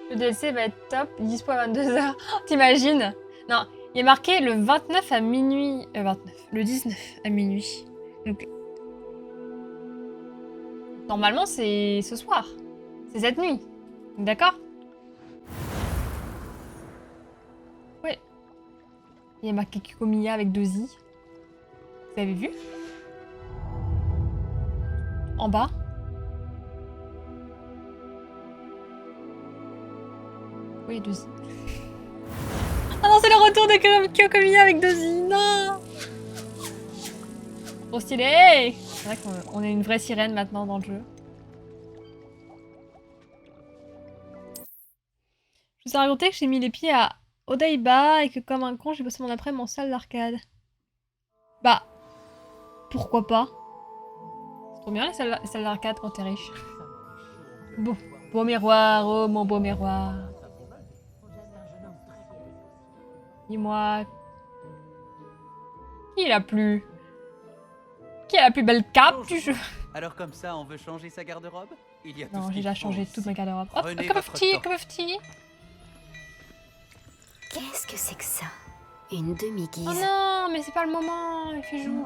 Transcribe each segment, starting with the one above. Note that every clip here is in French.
Le DLC va être top, dispo à 22h. T'imagines? Non, il est marqué le 29 à minuit. 29. Le 19 à minuit. Donc, normalement, c'est ce soir. C'est cette nuit. D'accord? Ouais. Il est marqué Kikomiya avec 2 i. Vous avez vu? En bas. Oui, 2 i. Ah non, c'est le retour de Kikomiya avec 2 i. Non! Trop stylé! C'est vrai qu'on est une vraie sirène maintenant dans le jeu. Je vous ai raconté que j'ai mis les pieds à Odaiba et que comme un con, j'ai passé mon après-midi en salle d'arcade. Bah, pourquoi pas? C'est trop bien les salles d'arcade quand t'es riche. Beau miroir, oh mon beau miroir. Dis-moi, qui est la plus... Qui a la plus belle cape du jeu? Alors comme ça, on veut changer sa garde-robe? Il y a tout Non, ce j'ai qu'il déjà faut changé ici. toute ma garde-robe. Hop, Prenez cup of votre tea, temps. cup of tea. Qu'est-ce que c'est que ça? Une demi-guise. Oh non, mais c'est pas le moment, il fait jour.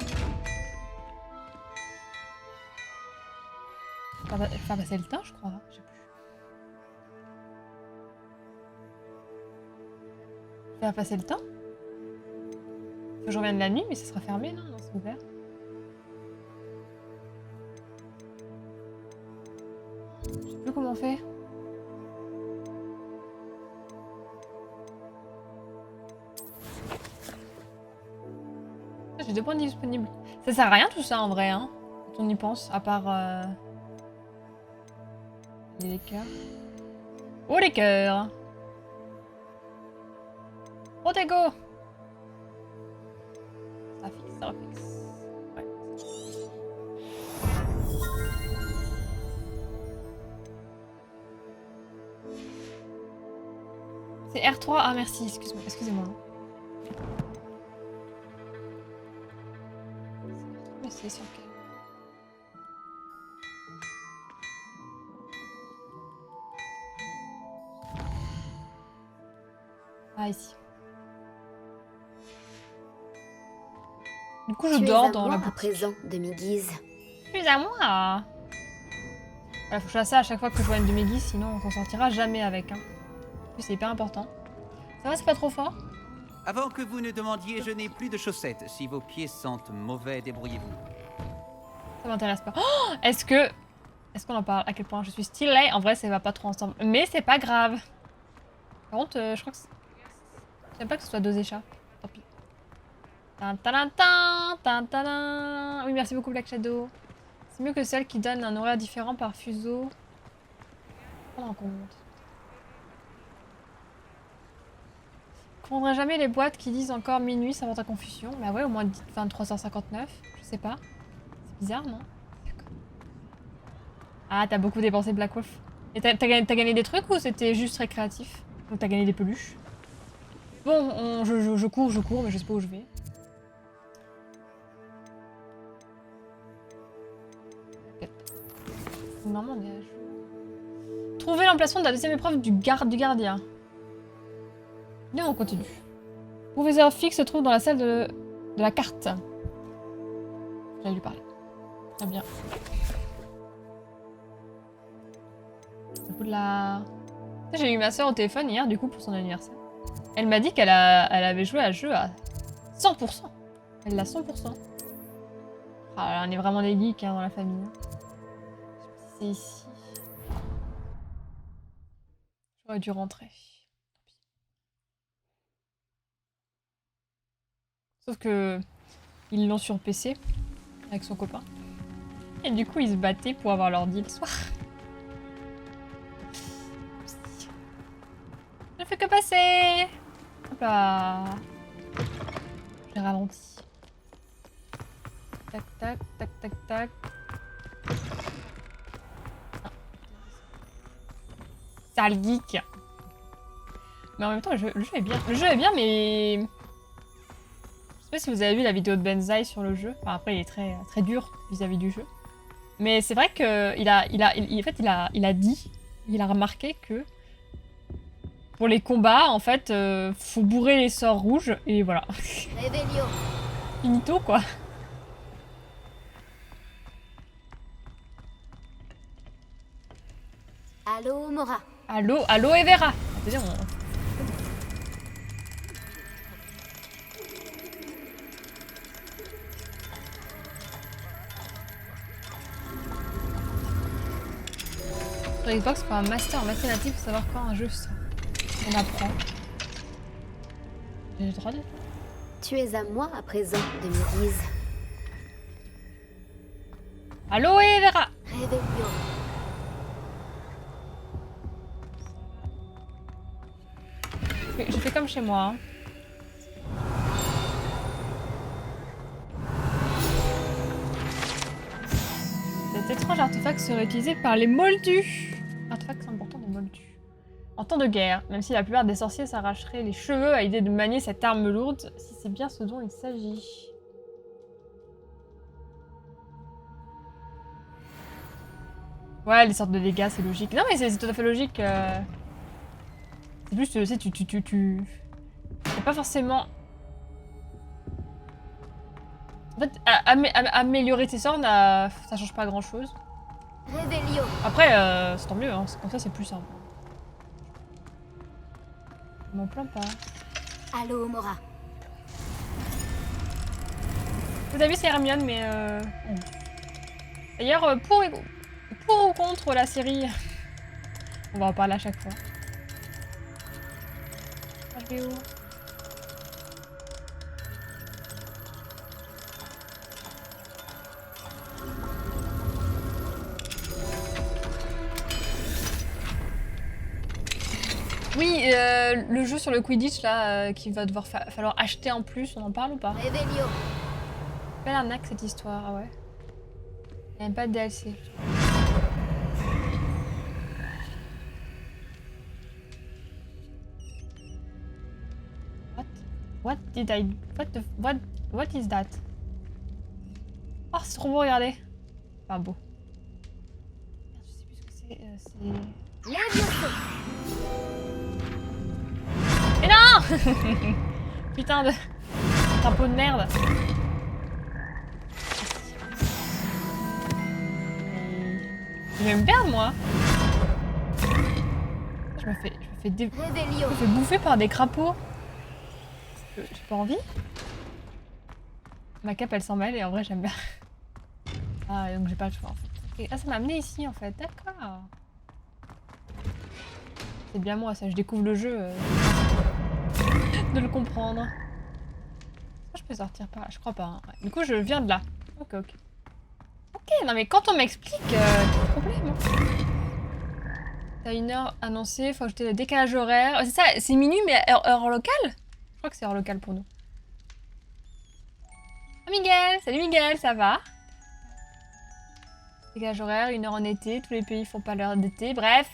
Faire passer le temps, je crois. Je sais plus. Faire passer le temps? Faut que je revienne la nuit, mais ça sera fermé, non? Non, c'est ouvert. Je sais plus comment on fait. J'ai 2 points disponibles. Ça sert à rien tout ça en vrai, hein, quand on y pense, à part les cœurs. Oh les cœurs! Oh t'es go! Ça fixe, ça refixe. Ouais. C'est R3, ah merci, excuse-moi, excusez-moi. Mais c'est sur quel? Ah ici. Du coup je dors dans la boutique. à présent, demi-guise. Plus à moi! Voilà, faut que je fasse ça à chaque fois que je vois une demi-guise, sinon on s'en sortira jamais avec. Hein. En plus c'est hyper important. Ça va, c'est pas trop fort? Avant que vous ne demandiez, je n'ai plus de chaussettes. Si vos pieds sentent mauvais, débrouillez-vous. Ça m'intéresse pas. Oh, est-ce qu'on en parle? À quel point je suis stylée? En vrai, ça va pas trop ensemble. Mais c'est pas grave. Par contre, je crois que... J'aime pas que ce soit 2 écharpes. Tant pis. Oui, merci beaucoup Black Shadow. C'est mieux que celle qui donne un horaire différent par fuseau. Prendre en compte. Je comprendrai jamais les boîtes qui disent encore minuit, ça porte à confusion. Bah ouais, au moins 23h59. Je sais pas. C'est bizarre, non? Ah, t'as beaucoup dépensé Black Wolf. Et t'as gagné des trucs ou c'était juste récréatif? Donc t'as gagné des peluches. Bon, je cours, mais je sais pas où je vais. Normalement, on est à jour. Trouver l'emplacement de la deuxième épreuve du gardien. Bien, on continue. Le professeur Fix se trouve dans la salle de la carte. J'allais lui parler. Très bien. J'ai eu ma soeur au téléphone hier, du coup, pour son anniversaire. Elle m'a dit qu'elle avait joué à ce jeu à 100%. Elle l'a 100%. Ah, là, on est vraiment des geeks hein, dans la famille. Je sais pas si c'est ici. J'aurais dû rentrer. Sauf que ils l'ont sur PC avec son copain. Et du coup, ils se battaient pour avoir leur deal le soir. Je ne fais que passer. Hop là. J'ai ralenti. Tac, tac, tac, tac, tac. Ah. Sale geek. Mais en même temps, le jeu est bien. Le jeu est bien, mais... Je sais pas si vous avez vu la vidéo de Benzaï sur le jeu. Enfin, après, il est très, très dur vis-à-vis du jeu. Mais c'est vrai qu'il a dit, il a remarqué que Pour les combats, en fait, faut bourrer les sorts rouges, et voilà. Revelio. Finito, quoi. Allo Mora. Allo, aloe vera. C'est-à-dire, Sur Xbox, faut un master en mathématiques pour savoir quand un jeu sort. On apprend. J'ai le droit de... Tu es à moi à présent, demi-guise. Aloe vera. Revelio. Je fais comme chez moi. Hein. Cet étrange artefact serait utilisé par les moldus. Artefact important des moldus. En temps de guerre, même si la plupart des sorciers s'arracheraient les cheveux à l'idée de manier cette arme lourde, si c'est bien ce dont il s'agit. Ouais, les sortes de dégâts, c'est logique. Non mais c'est tout à fait logique. C'est plus, tu sais, c'est pas forcément... En fait, améliorer tes sorts, ça change pas grand-chose. Revelio. Après, c'est tant mieux, hein. Comme ça c'est plus simple. Je m'en plains pas. Allo Mora. Vous avez vu, c'est Hermione, mais... D'ailleurs, pour ou contre la série... On va en parler à chaque fois. Je vais où? Oui, le jeu sur le Quidditch, là, qu'il va devoir falloir acheter en plus, on en parle ou pas? Revelio. Belle arnaque cette histoire, ah ouais. Il n'y a même pas de DLC. What did I... What is that? Oh, c'est trop beau, regardez. Enfin, beau. Merde, je sais plus ce que c'est. Levioso. Mais non. Putain de... Drapeau de merde. Je vais me perdre, moi. Je me fais Revelio. bouffer par des crapauds. J'ai pas envie. Ma cape, elle s'en mêle et en vrai, j'aime bien. Ah, donc j'ai pas le choix, en fait. Okay. Ah, ça m'a amené ici, en fait. D'accord. C'est bien moi, ça. Je découvre le jeu. De le comprendre. Je peux sortir par là? Je crois pas. Hein. Ouais. Du coup, je viens de là. Ok, ok. Ok, non mais quand on m'explique, pas de problème. T'as une heure annoncée, faut ajouter le décalage horaire. C'est ça, c'est minuit, mais heure locale? Je crois que c'est heure locale pour nous. Ah, Miguel! Salut Miguel, ça va? Décalage horaire, 1 heure en été, tous les pays font pas l'heure d'été, bref.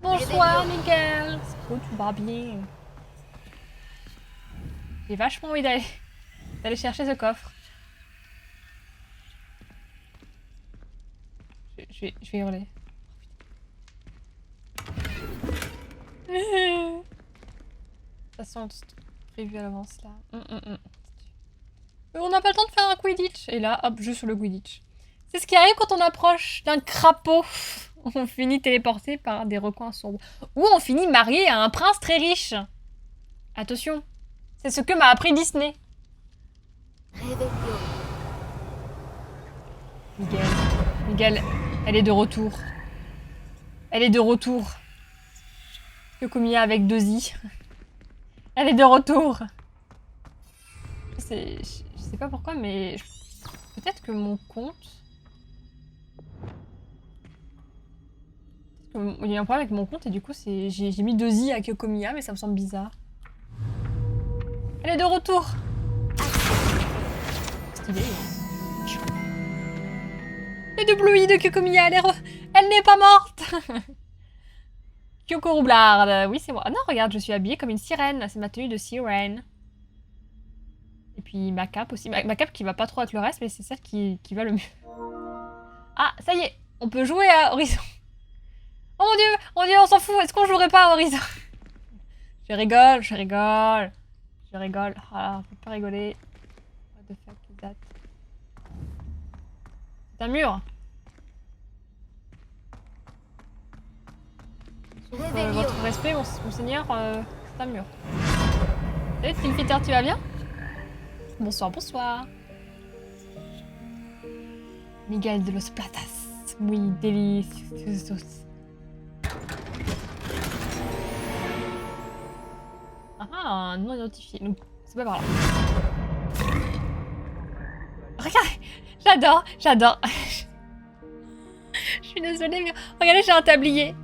Bonsoir Miguel! C'est cool, tu vas bien. J'ai vachement envie d'aller chercher ce coffre. Je vais hurler. De toute façon, c'est prévu à l'avance là. On n'a pas le temps de faire un Quidditch. Et là, hop, jeu sur le Quidditch. C'est ce qui arrive quand on approche d'un crapaud. On finit téléporté par des recoins sombres. Ou on finit marié à un prince très riche. Attention, c'est ce que m'a appris Disney. Revelio. Miguel, elle est de retour. Elle est de retour. Yokomiya avec 2 i. Elle est de retour. Je sais pas pourquoi, mais peut-être que mon compte... Il y a un problème avec mon compte et du coup j'ai mis 2 i à Kyokomiya, mais ça me semble bizarre. Elle est de retour. Stylé. Les 2 blue i de Kyokomiya, elle n'est pas morte. Kyoko Roublarde, oui c'est moi. Ah non, regarde, je suis habillée comme une sirène, c'est ma tenue de sirène. Et puis ma cape aussi, ma cape qui va pas trop avec le reste, mais c'est celle qui va le mieux. Ah, ça y est, on peut jouer à Horizon. Oh mon dieu, on s'en fout. Est-ce qu'on jouerait pas à Horizon? Je rigole. Ah, faut pas rigoler. What the fuck is that? C'est un mur. Réveillon. Votre respect, monseigneur, c'est un mur. Salut, Team Peter, tu vas bien? Bonsoir, bonsoir. Miguel de los Platas. Muy deliciosos. Ah, non identifié. Donc, c'est pas par là. Regardez, j'adore. Je suis désolée, mais regardez, j'ai un tablier.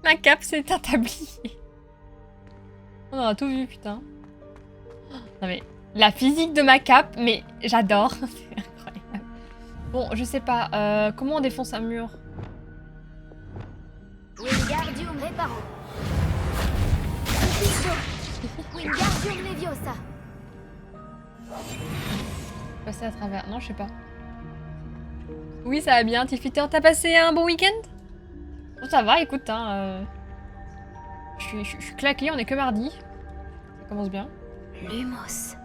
Ma cape, c'est un tablier. On a tout vu, putain. Non mais, la physique de ma cape, mais j'adore. C'est incroyable. Bon, je sais pas, comment on défonce un mur? Wingardium Reparo. Confisto. Wingardium Leviosa. Passer à travers. Non, je sais pas. Oui, ça va bien. Tifiter, t'as passé un bon week-end? Bon, ça va, écoute, hein. Je suis claquée, on est que mardi. Ça commence bien. Lumos.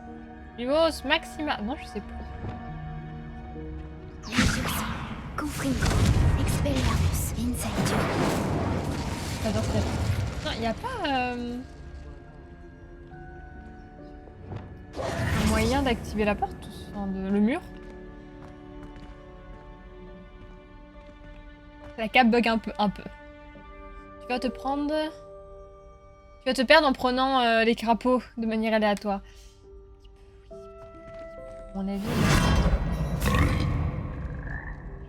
Lumos Maxima. Non, je sais plus. Leviosa. Confringo. Expelliarmus. Incendio. J'adore cette. Non, y a pas. Un moyen d'activer la porte? Enfin, le mur? La cape bug un peu. Tu vas te prendre... Tu vas te perdre en prenant les crapauds de manière aléatoire. À mon avis...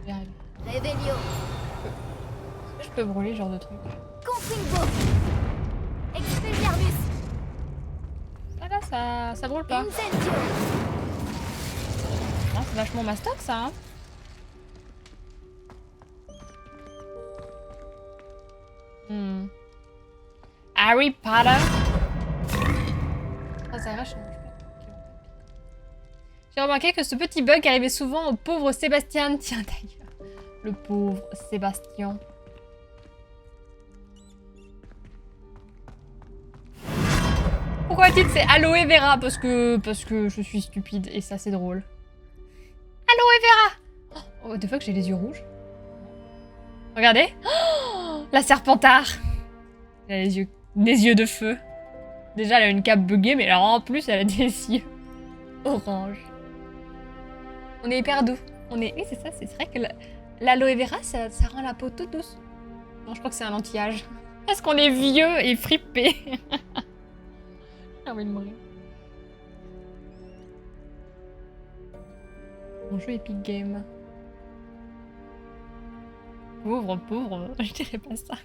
Je vais arriver. Réveillon. Est-ce que je peux brûler ce genre de truc? Confringo. Expelliarmus. Ça là, ça brûle pas. Incendio. Non, c'est vachement mastoc ça, hein. Harry Potter. Ah, ça va, je mange pas. J'ai remarqué que ce petit bug arrivait souvent au pauvre Sébastien. Tiens d'ailleurs, le pauvre Sébastien. Pourquoi le titre c'est Aloe Vera? Parce que je suis stupide et ça c'est drôle. Aloe Vera. Oh, what the fuck, j'ai les yeux rouges. Regardez. Oh, la Serpentard. Elle a des yeux de feu. Déjà, elle a une cape buggée, mais alors en plus, elle a des yeux orange. On est hyper doux. Oui, c'est ça, c'est vrai que l'aloe vera, ça rend la peau toute douce. Non, je crois que c'est un anti-âge. Parce qu'on est vieux et fripé. J'ai envie de mourir. Mon jeu Epic Game. Pauvre, je dirais pas ça.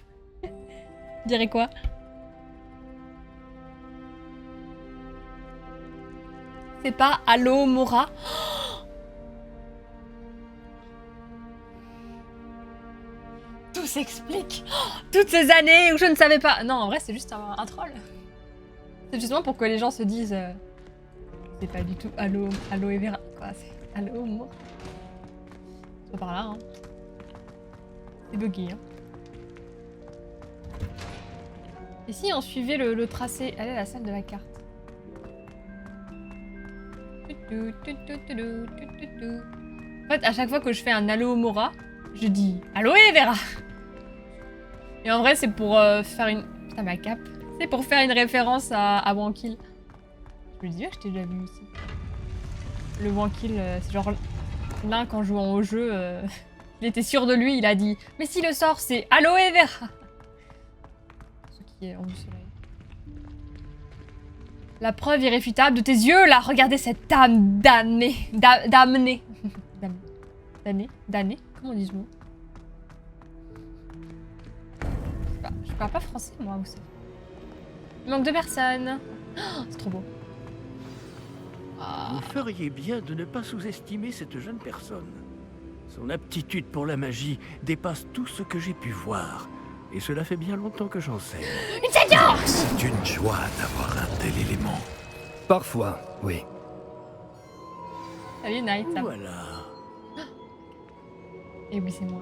Je dirais quoi? C'est pas Allo Mora? Tout s'explique. Toutes ces années où je ne savais pas. Non, en vrai, c'est juste un troll. C'est justement pour que les gens se disent... c'est pas du tout Aloe Vera. Quoi, c'est Allo Mora. C'est pas par là, hein. C'est bugué, hein. Et si on suivait le tracé? Allez à la salle de la carte. En fait, à chaque fois que je fais un Aloe Mora, je dis Aloe Vera. Et en vrai, c'est pour faire une... Putain, ma cape. C'est pour faire une référence à Wankill. Je me disais que je t'ai déjà vu aussi. Le Wankill, c'est genre... Là, quand jouant au jeu, il était sûr de lui, il a dit « Mais si le sort, c'est Aloe Vera !» Ceux qui ont du soleil. La preuve irréfutable de tes yeux, là, regardez cette dame damnée. Damnée. Damnée. Comment on dit ce mot? Je parle pas français, moi, aussi. Il manque 2 personnes. Oh, c'est trop beau. Vous feriez bien de ne pas sous-estimer cette jeune personne. Son aptitude pour la magie dépasse tout ce que j'ai pu voir. Et cela fait bien longtemps que j'enseigne. Une seigneur! C'est une joie d'avoir un tel élément. Parfois, oui. Salut, Night. Voilà. Et oui, c'est moi.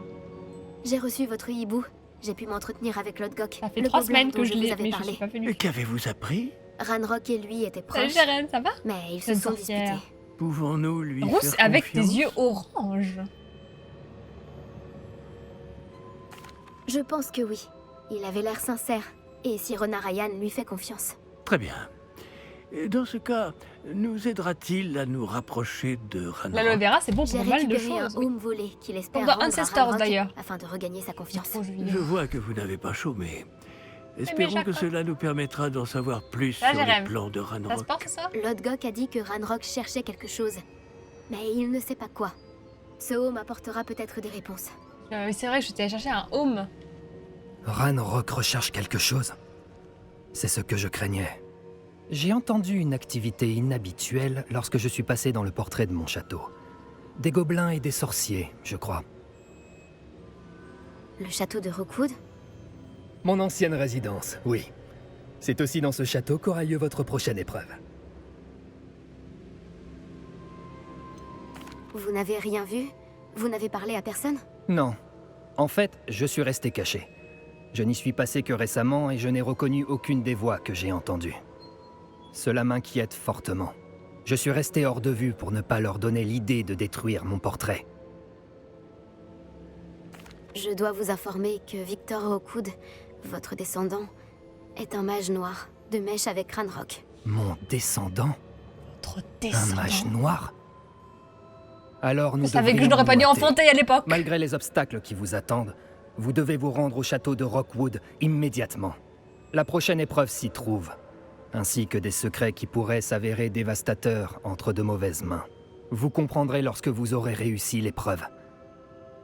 J'ai reçu votre hibou. J'ai pu m'entretenir avec Lodgok. Ça fait le 3 gobelin semaines dont que je vous l'ai, avais mais je parlé. suis pas Et venue. qu'avez-vous appris? Ranrock et lui étaient Salut proches, Jaren, ça va? mais ils se Jeune sont sorcière. disputés. Pouvons-nous lui Rousse faire avec confiance? des yeux orange. Je pense que oui. Il avait l'air sincère. Et Sirona Ryan lui fait confiance. Très bien. Et dans ce cas, nous aidera-t-il à nous rapprocher de L'aloe Ranrock? vera, c'est bon J'ai pour mal de récupéré un choses. Oui. home volé qu'il espère Comme dans rendre à Ancestors, Ranrock d'ailleurs. afin de regagner sa confiance. Trop jeux Je vidéo. vois que vous n'avez pas chaud, mais espérons que Jacob. cela nous permettra d'en savoir plus Ça, sur les Jérém. plans de Ça se Ranrock. passe ça? Lodgok a dit que Ranrock cherchait quelque chose. Mais il ne sait pas quoi. Ce home apportera peut-être des réponses. Oui, c'est vrai que je t'ai allé chercher un home. Ranrock recherche quelque chose. C'est ce que je craignais. J'ai entendu une activité inhabituelle lorsque je suis passé dans le portrait de mon château. Des gobelins et des sorciers, je crois. Le château de Rookwood? Mon ancienne résidence, oui. C'est aussi dans ce château qu'aura lieu votre prochaine épreuve. Vous n'avez rien vu? Vous n'avez parlé à personne? Non. En fait, je suis resté caché. Je n'y suis passé que récemment et je n'ai reconnu aucune des voix que j'ai entendues. Cela m'inquiète fortement. Je suis resté hors de vue pour ne pas leur donner l'idée de détruire mon portrait. Je dois vous informer que Victor Rookwood, votre descendant, est un mage noir, de mèche avec Ranrock. Mon descendant? Trop Un descendant. mage noir? Alors nous Je savais que je devrions n'aurais pas nous dû hâter. enfanter à l'époque. Malgré les obstacles qui vous attendent, vous devez vous rendre au château de Rookwood immédiatement. La prochaine épreuve s'y trouve, ainsi que des secrets qui pourraient s'avérer dévastateurs entre de mauvaises mains. Vous comprendrez lorsque vous aurez réussi l'épreuve.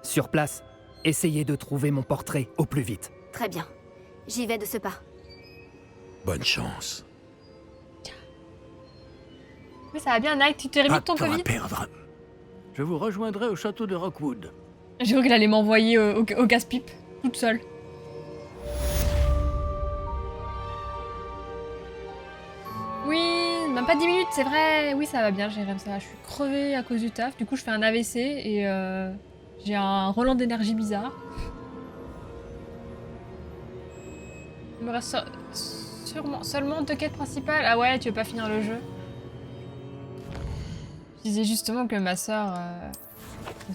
Sur place, essayez de trouver mon portrait au plus vite. Très bien. J'y vais de ce pas. Bonne chance. Mais ça va bien, Nike, tu t'es remis Pas de ton de temps à Covid? perdre. Je vous rejoindrai au château de Rookwood. J'ai cru qu'elle allait m'envoyer au casse-pipe, toute seule. Oui, même pas 10 minutes, c'est vrai. Oui, ça va bien, Jérém, ça va. Je suis crevée à cause du taf. Du coup, je fais un AVC et j'ai un relent d'énergie bizarre. Il me reste seulement 2 quêtes principales. Ah ouais, tu veux pas finir le jeu? Je disais justement que ma sœur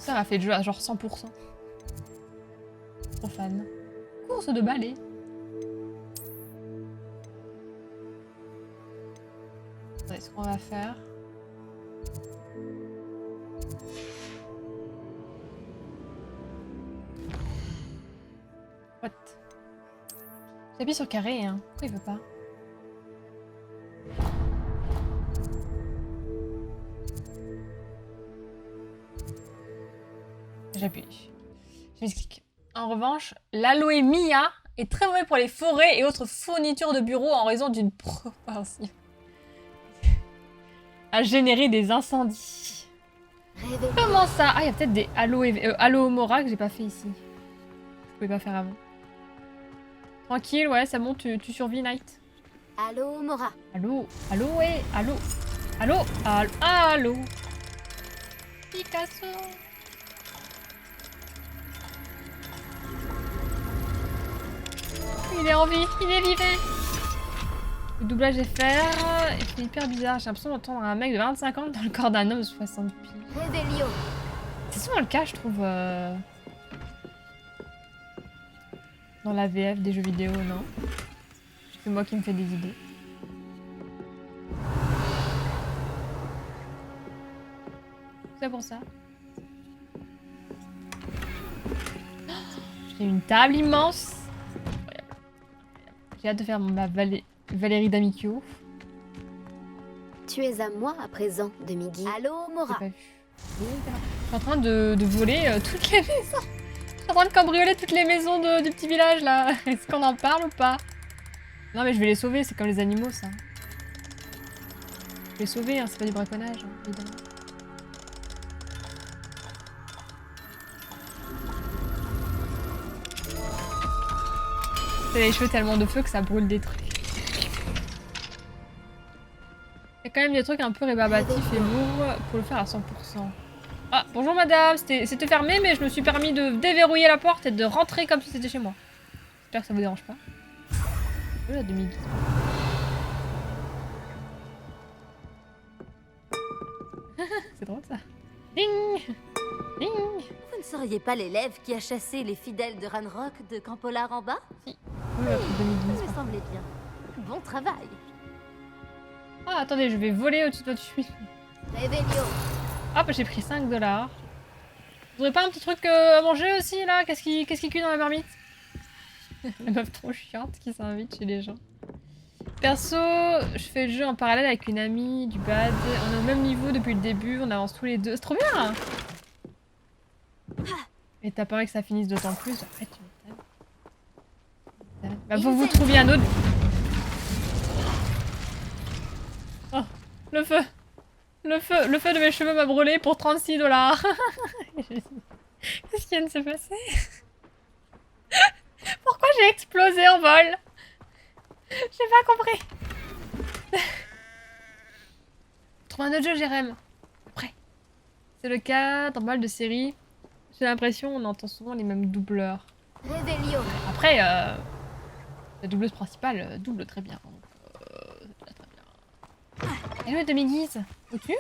a fait le jeu à genre 100%. Trop fan. Course de balai. Attendez, ce qu'on va faire. What? J'appuie sur carré, hein. Pourquoi il veut pas? J'appuie. Je m'explique. En revanche, l'aloe mia est très mauvais pour les forêts et autres fournitures de bureaux en raison d'une propension à générer des incendies. Réveillez. Comment ça? Ah, il y a peut-être des aloe mora que j'ai pas fait ici. Je pouvais pas faire avant. Tranquille, ouais, c'est bon, tu survis, Night. Allô, Mora. Allô? Allô, ouais, allô? Allô? Allô? Allô? Picasso? Il est en vie, il est vivant. Le doublage est fait, c'est hyper bizarre. J'ai l'impression d'entendre un mec de 25 ans dans le corps d'un homme de 60 pieds. Réveillio. C'est souvent le cas, je trouve, dans la VF des jeux vidéo, non? C'est moi qui me fais des idées. C'est pour ça. J'ai une table immense. Incroyable. J'ai hâte de faire ma Valérie d'Amicchio. Tu es à moi à présent, demi-guy. Allô, J'ai Mora. pas vu. Je suis en train de voler toutes les maisons. Je suis en train de cambrioler toutes les maisons du petit village là. Est-ce qu'on en parle ou pas? Non mais je vais les sauver, c'est comme les animaux ça. Je vais les sauver, hein, c'est pas du braconnage, hein, évidemment. C'est les cheveux tellement de feu que ça brûle des trucs. Il y a quand même des trucs un peu rébarbatifs et lourds pour le faire à 100%. Ah, bonjour madame, c'était fermé, mais je me suis permis de déverrouiller la porte et de rentrer comme si c'était chez moi. J'espère que ça vous dérange pas. La demi-guise. C'est drôle ça. Ding Ding Vous ne seriez pas l'élève qui a chassé les fidèles de Ranrock de Campolar en bas? Oui, la petite Ça demi-guise. me semblait bien. Bon travail. Ah, attendez, je vais voler au-dessus de votre fuite. Revelio. Hop, j'ai pris 5 $. Vous voudrez pas un petit truc à manger aussi là? Qu'est-ce qui cuit dans la marmite? La meuf trop chiante qui s'invite chez les gens. Perso, je fais le jeu en parallèle avec une amie du bad. On est au même niveau depuis le début, on avance tous les deux. C'est trop bien! Et t'as pas envie que ça finisse d'autant plus? Après, tu m'étonnes. Bah, faut que vous trouviez un autre. Oh, le feu! Le feu de mes cheveux m'a brûlé pour 36 $. Qu'est-ce qui vient de se passer? Pourquoi j'ai explosé en vol? J'ai pas compris. Trouve un autre jeu, Jérém. Après. C'est le cas dans pas mal de séries. J'ai l'impression qu'on entend souvent les mêmes doubleurs. Revelio. Après, la doubleuse principale double très bien. Donc, c'est très bien. Hello, demi-guise. Au-dessus?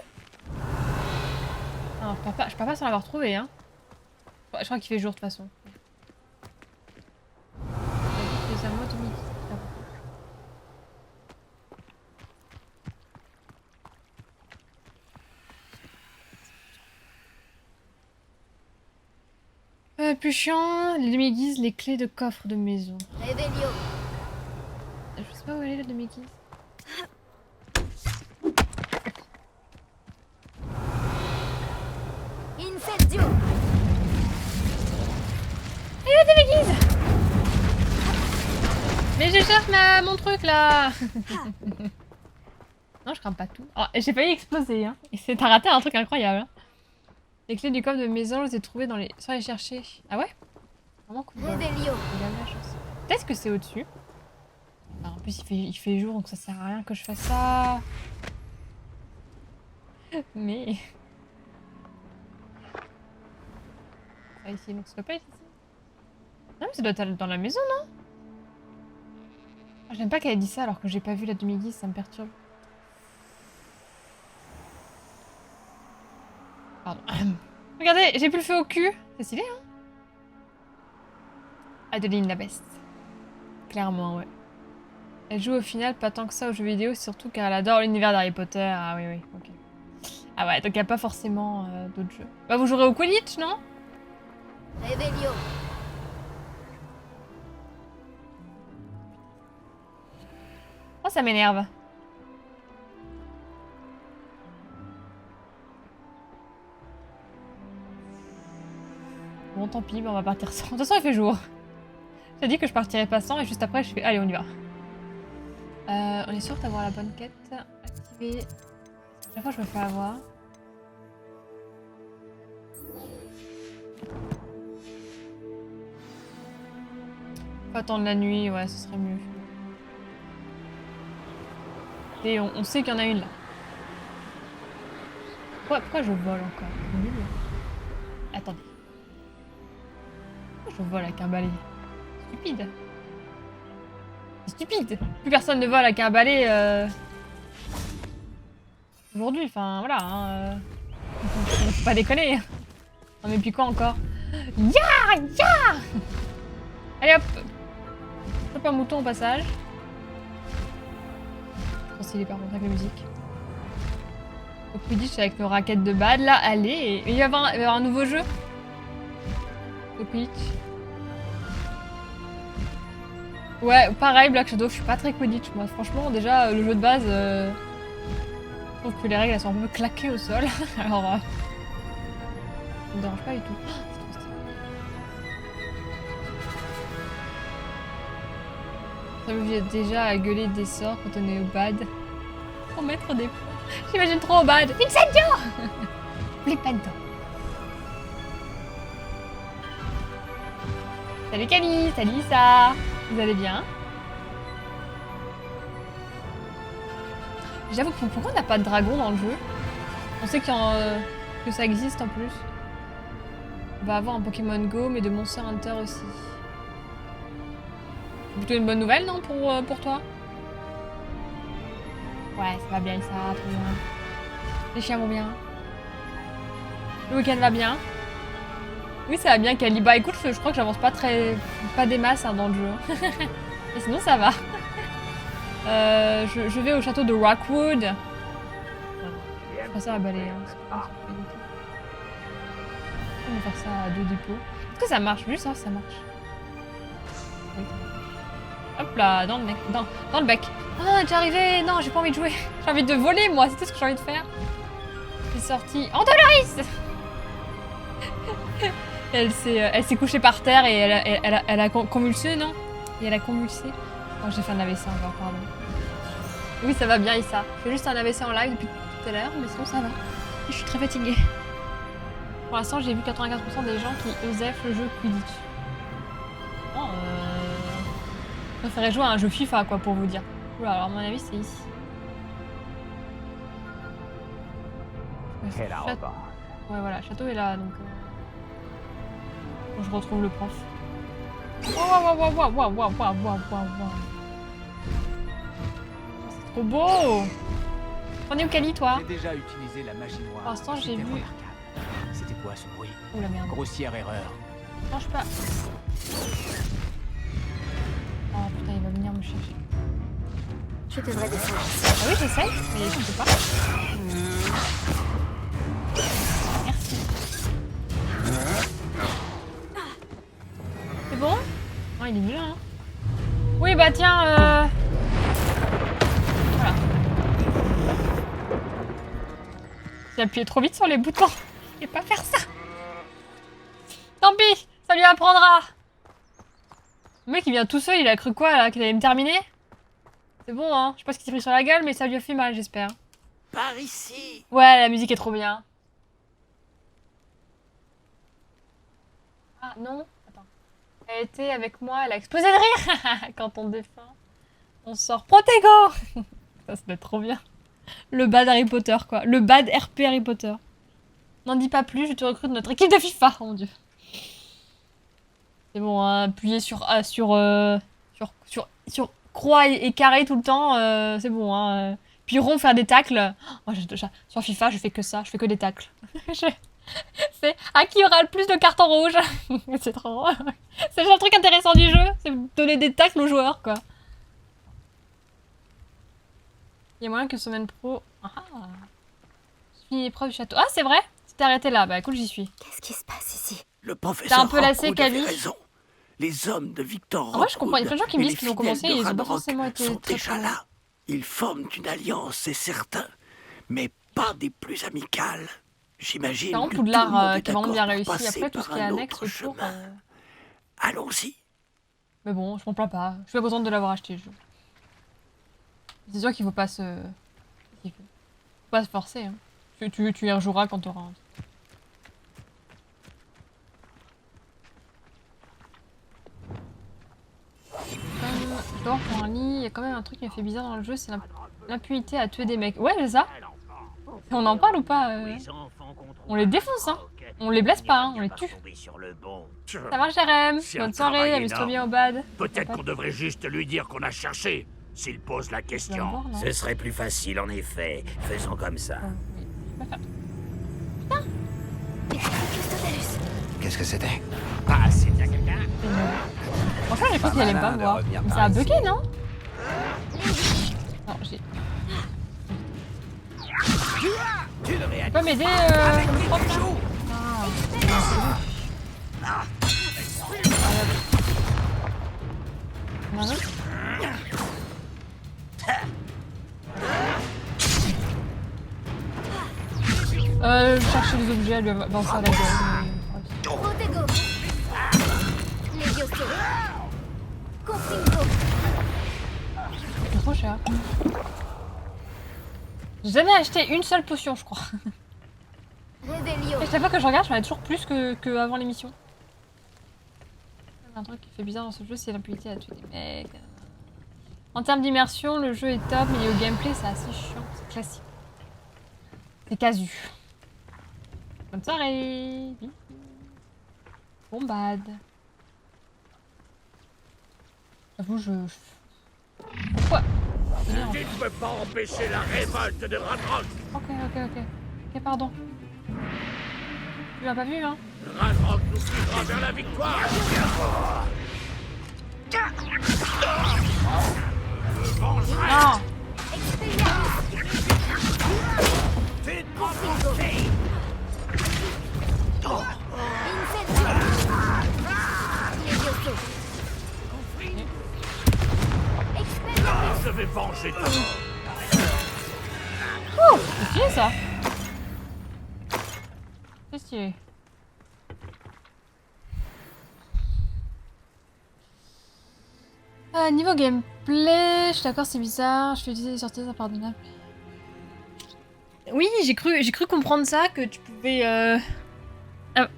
Non, je peux pas sans l'avoir trouvé, hein. Je crois qu'il fait jour de toute façon. C'est à moi, demi-guise. Plus chiant, les demi-guises, les clés de coffre de maison. Revelio. Je sais pas où elle est la demi-guise. Incendio. Et la demi-guise! Mais je cherche mon truc là. Non, je crame pas tout. Oh, j'ai failli exploser, hein. Et t'as raté un truc incroyable. Hein. Les clés du coffre de maison, je les ai trouvées dans les... Sans les chercher. Ah ouais? Vraiment cool. Revelio. Il a de la chance. Peut-être que c'est au-dessus. Ah, en plus, il fait jour, donc ça sert à rien que je fasse ça. Mais... Ah, ici, donc ça doit pas être ici. Non, mais ça doit être dans la maison, non? Ah, j'aime pas qu'elle ait dit ça alors que j'ai pas vu la demi-guise, ça me perturbe. Pardon. Regardez, j'ai plus le feu au cul. C'est stylé, hein? Adeline la best. Clairement, ouais. Elle joue au final pas tant que ça aux jeux vidéo, surtout car elle adore l'univers d'Harry Potter. Ah oui, oui, ok. Ah ouais, donc il n'y a pas forcément d'autres jeux. Bah vous jouerez au Quidditch, non? Revelio. Oh, ça m'énerve. Bon, tant pis, on va partir sans. De toute façon, il fait jour. J'ai dit que je partirais pas sans et juste après, je fais allez, on y va. On est sûr d'avoir la bonne quête activée. Chaque fois, je me fais avoir. Faut attendre la nuit, ouais, ce serait mieux. Et on sait qu'il y en a une là. Pourquoi je vole encore? C'est nul. Attendez. Pourquoi je vole avec un balai? Stupide. C'est stupide. Plus personne ne vole avec un balai aujourd'hui, enfin voilà. Hein, faut pas déconner. Non mais puis quoi encore? Ya! Ya! Allez hop! Chope un mouton au passage. Trop stylé par contre avec la musique. Au Quidditch avec nos raquettes de bad là, allez! Il va y avoir un nouveau jeu? Au Quidditch. Ouais, pareil, Black Shadow, je suis pas très Quidditch moi. Franchement, déjà, le jeu de base, je trouve que les règles elles sont un peu claquées au sol. Alors, ça me dérange pas du tout. Oh, c'est trop stylé. Ça me vient déjà à gueuler des sorts quand on est au bad. Pour mettre des points. J'imagine trop au bad. Incendio! Flipendo. Salut Camille, salut Lisa. Vous allez bien? J'avoue, pourquoi on n'a pas de dragon dans le jeu? On sait qu'il y en... que ça existe en plus. On va avoir un Pokémon Go, mais de Monster Hunter aussi. C'est plutôt une bonne nouvelle, non, pour toi? Ouais, ça va bien, ça, trop bien. Les chiens vont bien. Le week-end va bien. Oui, ça va bien, Kali. Bah écoute, je crois que j'avance pas des masses hein, dans le jeu. Mais sinon, ça va. Je vais au château de Rockwood. Je passe ça à balayer. Hein. On va faire ça à 2 dépôts. Est-ce que ça marche? Juste ça, ça marche. Oui. Hop là, dans le bec. Dans le bec. Ah, t'es arrivé. Non, j'ai pas envie de jouer. J'ai envie de voler, moi. C'est tout ce que j'ai envie de faire. J'ai sorti... Oh, Doloris. Elle s'est couchée par terre et elle a convulsé, non? Et elle a convulsé. Oh, j'ai fait un AVC encore, pardon. Oui, ça va bien, Issa. Je fais juste un AVC en live depuis tout à l'heure, mais sinon ça va. Je suis très fatiguée. Pour l'instant, j'ai vu 95% des gens qui osaient le jeu Quidditch. Oh, je préférais jouer à un jeu FIFA, quoi, pour vous dire. Oula, alors à mon avis, c'est ici. Ouais, voilà, le château est là, donc... je retrouve le prof. Waouh. C'est trop beau. On est où, Kali, toi? J'ai déjà utilisé la magie noire. Pour l'instant, j'ai vu... C'était quoi ce bruit? Oh la merde. Grossière erreur. Mange pas. Oh putain, il va venir me chercher. Je devrais descendre. Ah oui, j'essaye, mais je peux pas. Merci. C'est bon? Oh, il est nul, hein. Oui, bah tiens, voilà. J'ai appuyé trop vite sur les boutons. Je vais pas faire ça. Tant pis, ça lui apprendra. Le mec, il vient tout seul, il a cru quoi, là? Qu'il allait me terminer? C'est bon, hein. Je sais pas ce qu'il s'est pris sur la gueule, mais ça lui a fait mal, j'espère. Par ici. Ouais, la musique est trop bien. Ah, non. Attends. Elle était avec moi, elle a explosé de rire. Quand on défend, on sort Protego. Ça doit être trop bien. Le bad Harry Potter, quoi. Le bad RP Harry Potter. N'en dis pas plus, je te recrute notre équipe de FIFA. Oh mon dieu. C'est bon, hein, appuyer sur croix et carré tout le temps, c'est bon. Hein. Puis rond, faire des tacles. Oh, sur FIFA, je fais que ça, je fais que des tacles. C'est à qui aura le plus de cartons rouges. C'est trop drôle. C'est le truc intéressant du jeu, c'est donner des tacles aux joueurs, quoi. Il y a moyen que semaine pro... Ah, suis l'épreuve du château. Ah, c'est vrai? C'était arrêté là. Bah écoute, j'y suis. Qu'est-ce qui se passe ici? Le professeur T'as un peu lassé, Rockwood avait Kali. raison. Les hommes de Victor En vrai, je comprends. Il y a plein de gens qui me et disent les qu'ils ont fidèles commencé et de ils ont pas Ranrock forcément été sont très déjà très là. Ils forment une alliance, c'est certain, mais pas des plus amicales. J'imagine Par que contre, tout le Poudlard monde qui est est vraiment bien d'accord pour réussi. passer Après, tout ce par qui est un annexe autre autour... chemin. Allons-y. Mais bon, je m'en plains pas. Je suis contente de l'avoir acheté, le jeu. C'est sûr qu'il faut pas se... Il faut pas se forcer. Hein. Tu y rejoueras quand t'auras envie. Je dors pour un lit. Il y a quand même un truc qui m'a fait bizarre dans le jeu, c'est l'impunité à tuer des mecs. Ouais, c'est ça. On en parle ou pas On les défonce, hein. On les blesse pas, hein. On les tue. Ça va, Jérém? Bonne soirée, amuse-toi bien au bad. Peut-être qu'on devrait juste lui dire qu'on a cherché, s'il pose la question. Ce serait plus facile en effet. Faisons comme ça. Qu'est-ce que c'était? Ah, c'est bien quelqu'un. Franchement, j'ai cru qu'il allait pas me voir. Mais ça a bugué, non? Non, j'ai... Tu devrais Tu peux m'aider, prof, là? Chercher des objets, lui avancer à la gueule. Protego. Levioso. Confringo. C'est trop cher. J'ai jamais acheté une seule potion, je crois. Revelio. Et chaque fois que je regarde, j'en ai toujours plus que avant l'émission. Un truc qui fait bizarre dans ce jeu, c'est l'impunité à tuer des mecs. En termes d'immersion, le jeu est top, mais au gameplay, c'est assez chiant, c'est classique. C'est casu. Bonne soirée. Bombade. J'avoue, Pourquoi? Tu ne peux pas empêcher la révolte de Ranrock. Ok, pardon. Tu l'as pas vu, hein? Ranrock nous guidera vers la victoire. Non! Je vais venger ta mort. Oh! C'est stylé ça! C'est stylé. Niveau gameplay, je suis d'accord, c'est bizarre. Je fais utiliser les sorties impardonnables. Oui, j'ai cru comprendre ça, que tu pouvais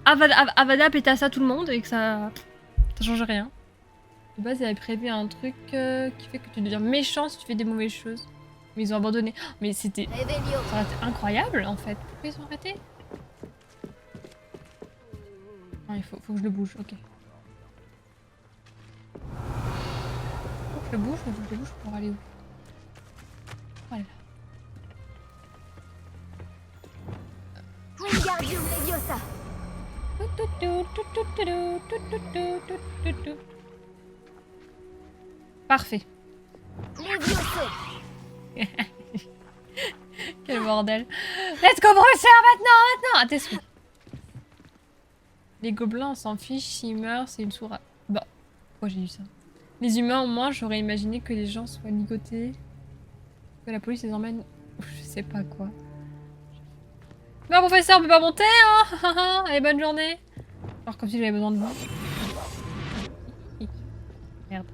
Avada péter à ça tout le monde et que ça change rien. De base, ils avaient prévu un truc qui fait que tu deviens méchant si tu fais des mauvaises choses. Mais ils ont abandonné. Mais c'était... Ça aurait été incroyable, en fait. Pourquoi ils ont arrêté? Non, il faut que je le bouge, ok. Faut que je le bouge pour aller où? Voilà. Wingardium Leviosa. Parfait. Levioso. Quel bordel. Let's go brosser maintenant. À tes souhaits. Les gobelins, on s'en fiche. S'ils meurent, c'est une sourate. Bah, pourquoi j'ai dit ça? Les humains, au moins, j'aurais imaginé que les gens soient ligotés. Que la police les emmène... Je sais pas quoi. Non, professeur, on peut pas monter, hein. Allez, bonne journée. Alors, comme si j'avais besoin de vous. Merde.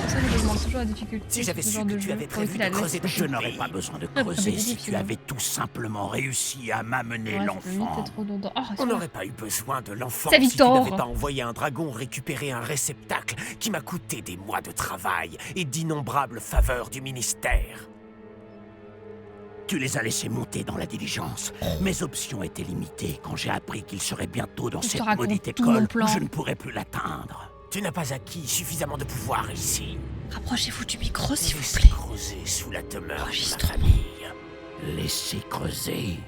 Ça, je demande toujours la difficulté. Si j'avais ce su genre que de tu jeu. avais Pour prévu éviter de la creuser, laisse. je n'aurais pas besoin de creuser si tu avais tout simplement réussi à m'amener l'enfant. On n'aurait pas eu besoin de l'enfant si tu n'avais pas envoyé un dragon récupérer un réceptacle qui m'a coûté des mois de travail et d'innombrables faveurs du ministère. Tu les as laissés monter dans la diligence. Mes options étaient limitées quand j'ai appris qu'il serait bientôt dans cette maudite école où je ne pourrais plus l'atteindre. Tu n'as pas acquis suffisamment de pouvoir ici. Rapprochez-vous du micro, s'il vous Laissez plaît. creuser sous la demeure de ma famille. Laissez creuser.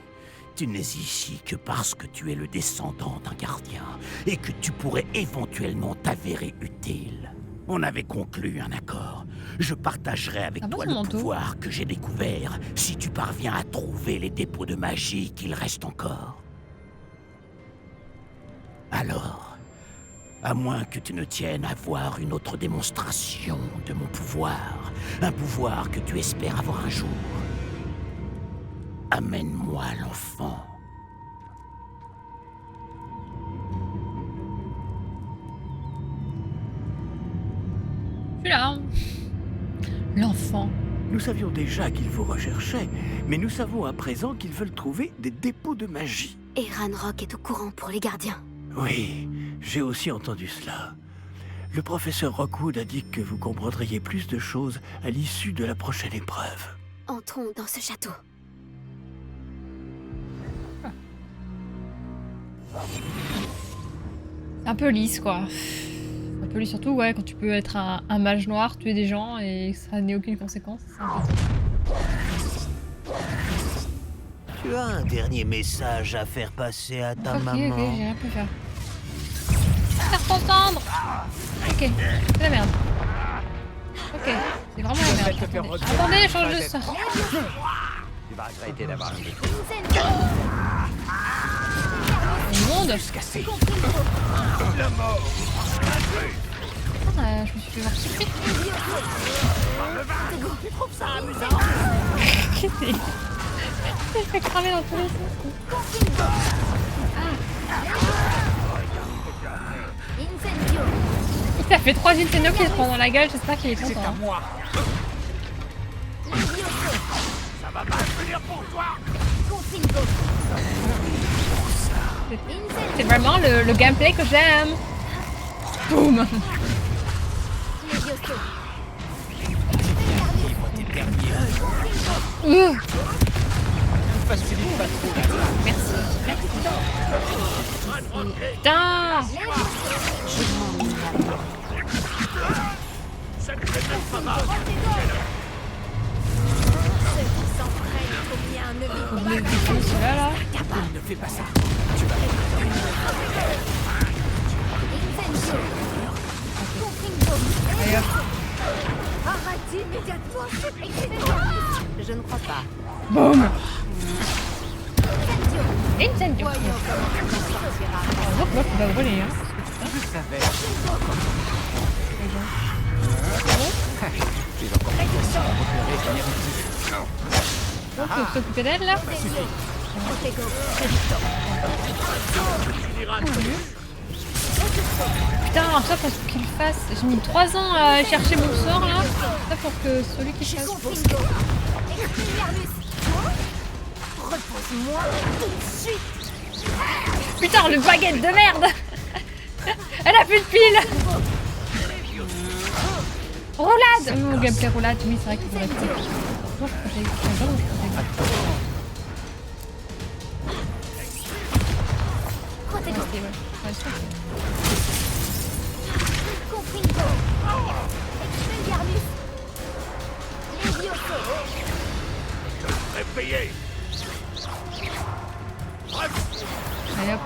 Tu n'es ici que parce que tu es le descendant d'un gardien et que tu pourrais éventuellement t'avérer utile. On avait conclu un accord. Je partagerai avec toi le pouvoir que j'ai découvert si tu parviens à trouver les dépôts de magie qu'il reste encore. Alors, à moins que tu ne tiennes à voir une autre démonstration de mon pouvoir, un pouvoir que tu espères avoir un jour, amène-moi l'enfant. Je suis là. L'enfant. Nous savions déjà qu'ils vous recherchaient, mais nous savons à présent qu'ils veulent trouver des dépôts de magie. Et Ranrock est au courant pour les gardiens. Oui, j'ai aussi entendu cela. Le professeur Rockwood a dit que vous comprendriez plus de choses à l'issue de la prochaine épreuve. Entrons dans ce château. C'est un peu lisse, quoi. C'est un peu lisse, surtout, ouais, quand tu peux être un mage noir, tuer des gens et que ça n'ait aucune conséquence. C'est un peu... Tu as un dernier message à faire passer à ta maman. Ok, j'ai rien pu faire. Faire t'entendre. Ok, c'est la merde. Ok, c'est vraiment la merde. Attendez, change de sort. Tu vas regretter d'avoir joué. Le monde. Ah, je me suis fait voir surpris. Tu trouves ça amusant? Il fait cramer dans tous les sens. Incendio. Il t'a fait 3 Nintendo qui se prend dans la gueule, j'espère qu'il est content. C'est à Hein. moi. Ça va pas venir pour toi. C'est vraiment le gameplay que j'aime. Boum. facilite pas trop la tâche. Merci. Putain. Ça ne fait même pas mal. Ceux qui s'entraînent pour bien ne vivent Faut que je défonce celui-là là. Ne fais pas ça. Tu vas Incendio. Confringo. Allez hop. Arrête immédiatement. Je ne crois pas. Boum. Incendio. Incendio. Voyons comment tu t'en sortiras. Hop, hop, il va voler hein. je savais. Donc faut s'occuper d'elle là. Putain, ça faut qu'il fasse. J'ai mis 3 ans à chercher mon sort là. Ça pour que celui qui fasse. Repose-moi tout de suite. Putain, le baguette de merde. Elle a plus de pile. Roulade. Gameplay roulade, oui c'est vrai que c'est vrai. Moi je crois que j'ai Confringo. Expelliarmus. Levioso. Réveillez. Allez hop.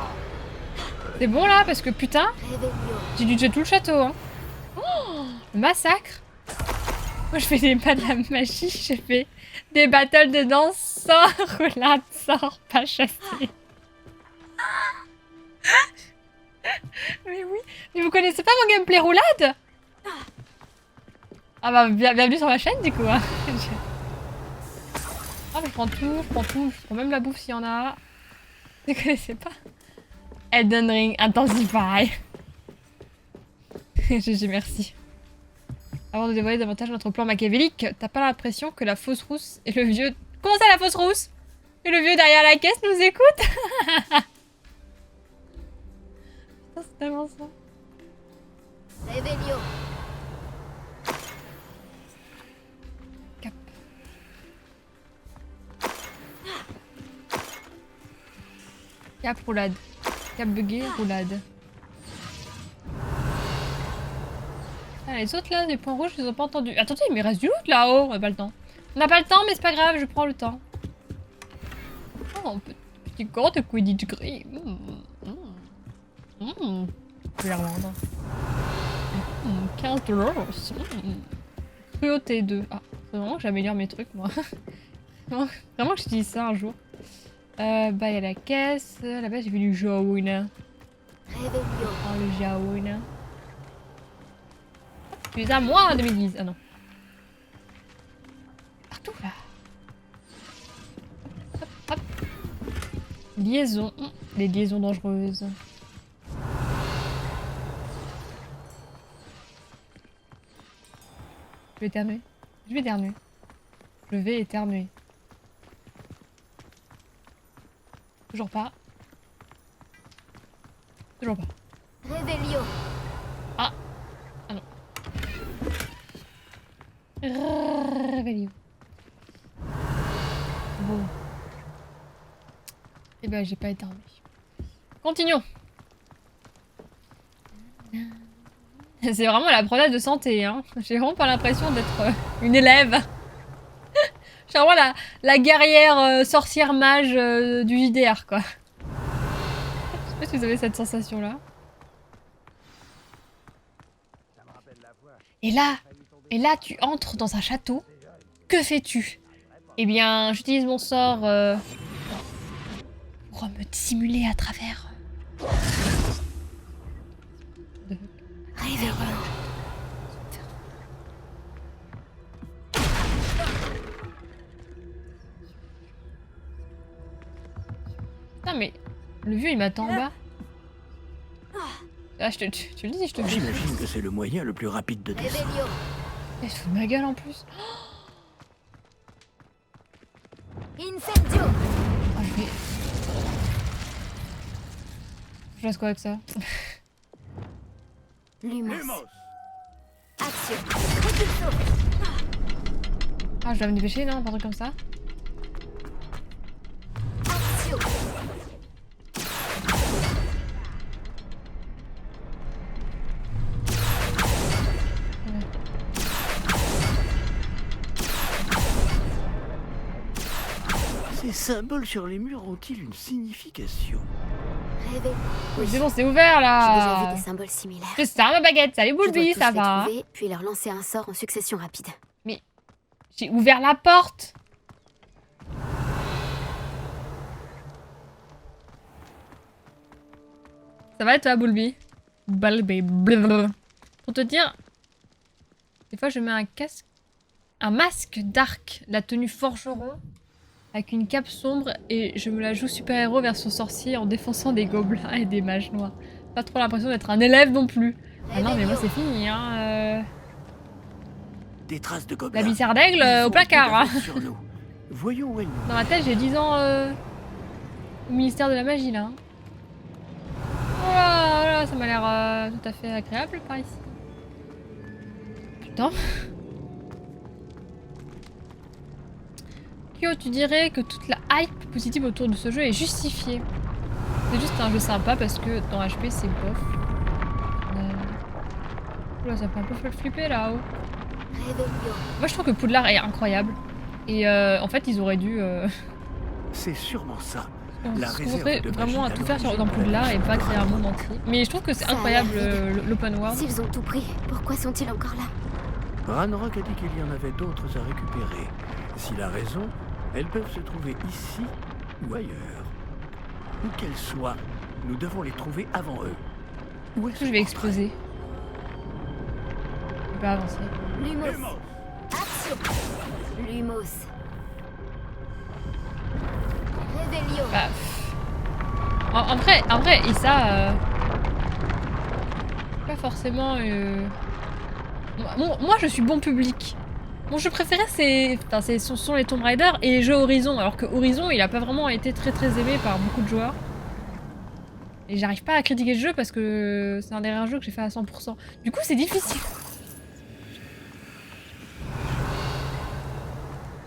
C'est bon là parce que putain, Revelio. j'ai dû tuer tout le château hein. Oh, le massacre. Moi je fais des pas de la magie, j'ai fait des battles de danse, sort, roulade, sort, pas chassé. Mais oui, mais vous connaissez pas mon gameplay roulade? Ah bah bienvenue sur ma chaîne du coup hein. Ah mais je prends tout, je prends même la bouffe s'il y en a. Vous connaissez pas? Elden Ring Intensify. GG, merci. Avant de dévoiler davantage notre plan machiavélique, t'as pas l'impression que la fausse rousse et le vieux... Comment ça la fausse rousse? Et le vieux derrière la caisse nous écoute? C'est tellement ça. Revelio. Cap. Cap roulade. Cap bugué, roulade. Ah, les autres là, les points rouges, je les ai pas entendus. Attendez, il me reste du loot là-haut. On n'a pas le temps. On n'a pas le temps, mais c'est pas grave, je prends le temps. Oh, petit corps de Quidditch gris. Je vais les revendre. 15 $. Cruauté 2. Ah, c'est vraiment que j'améliore mes trucs, moi. Vraiment que j'utilise ça un jour. Bah, il y a la caisse. Là-bas, j'ai vu du jaune. Revelio. Oh, le jaune. Tu es à moi en 2010. Ah non. Partout là. Hop, hop. Liaison. Les liaisons dangereuses. Je vais éternuer. Je vais éternuer. Je vais éternuer. Toujours pas. Toujours pas. Revelio. Ah. Ah non. Réveillez-vous. Bon. Eh ben, j'ai pas éternué. Continuons. C'est vraiment la promenade de santé, hein. J'ai vraiment pas l'impression d'être une élève. J'ai vraiment la guerrière sorcière mage du JDR, quoi. Je sais pas si vous avez cette sensation-là. Et là, tu entres dans un château. Que fais-tu? Eh bien, j'utilise mon sort pour me dissimuler à travers. Putain, mais le vieux il m'attend en bas. Ah, tu le dis, je te le dis. J'imagine que c'est le moyen le plus rapide de descendre. Revelio. Elle se fout de ma gueule en plus. Incendio. Ah, je laisse quoi avec ça? Lumos. Lumos. Action. Repulso. Ah, je dois me dépêcher, non? Un truc comme ça. symboles sur les murs ont-ils une signification? Oui. C'est bon, c'est ouvert J'ai déjà vu là. des symboles similaires. Je sers ma baguette, salut Je dois Boulby, tous ça les va. trouver, puis leur lancer un sort en succession rapide. J'ai ouvert la porte. Ça va et toi, Boulby? Boulby, blablabla. Pour te dire, des fois je mets un masque dark, la tenue forgeron, avec une cape sombre, et je me la joue super-héros version sorcier en défonçant des gobelins et des mages noirs. Pas trop l'impression d'être un élève non plus. Ah non, mais moi c'est fini, hein. Des traces de gobelins. La bizarre d'aigle Ils au ont placard. été Hein. d'avance sur nous. Voyons où elle nous. Dans ma tête, j'ai 10 ans au ministère de la magie là. Hein. Voilà, ça m'a l'air tout à fait agréable par ici. Putain. Kyo, tu dirais que toute la hype positive autour de ce jeu est justifiée. C'est juste un jeu sympa parce que dans HP c'est bof. Oula, ça fait un peu flipper là-haut. Moi je trouve que Poudlard est incroyable. Et en fait ils auraient dû C'est sûrement ça. on La se réserve concentrer de vraiment à magie tout faire d'alors, dans Poudlard et pas créer un monde entier. Mais je trouve que c'est Ça a incroyable l'air l'open world. S'ils ont tout pris, pourquoi sont-ils encore là? Ranrock a dit qu'il y en avait d'autres à récupérer. S'il a raison, elles peuvent se trouver ici ou ailleurs. Où qu'elles soient, nous devons les trouver avant eux. Où est-ce Je vais exploser. Je peux pas avancer. Lumos. Action. Lumos. Réveillon. Bah, en vrai, et ça, pas forcément. Moi, je suis bon public. Mon jeu préféré, ce sont les Tomb Raider et les jeux Horizon. Alors que Horizon, il a pas vraiment été très aimé par beaucoup de joueurs. Et j'arrive pas à critiquer le jeu parce que c'est un des rares jeux que j'ai fait à 100%. Du coup, c'est difficile.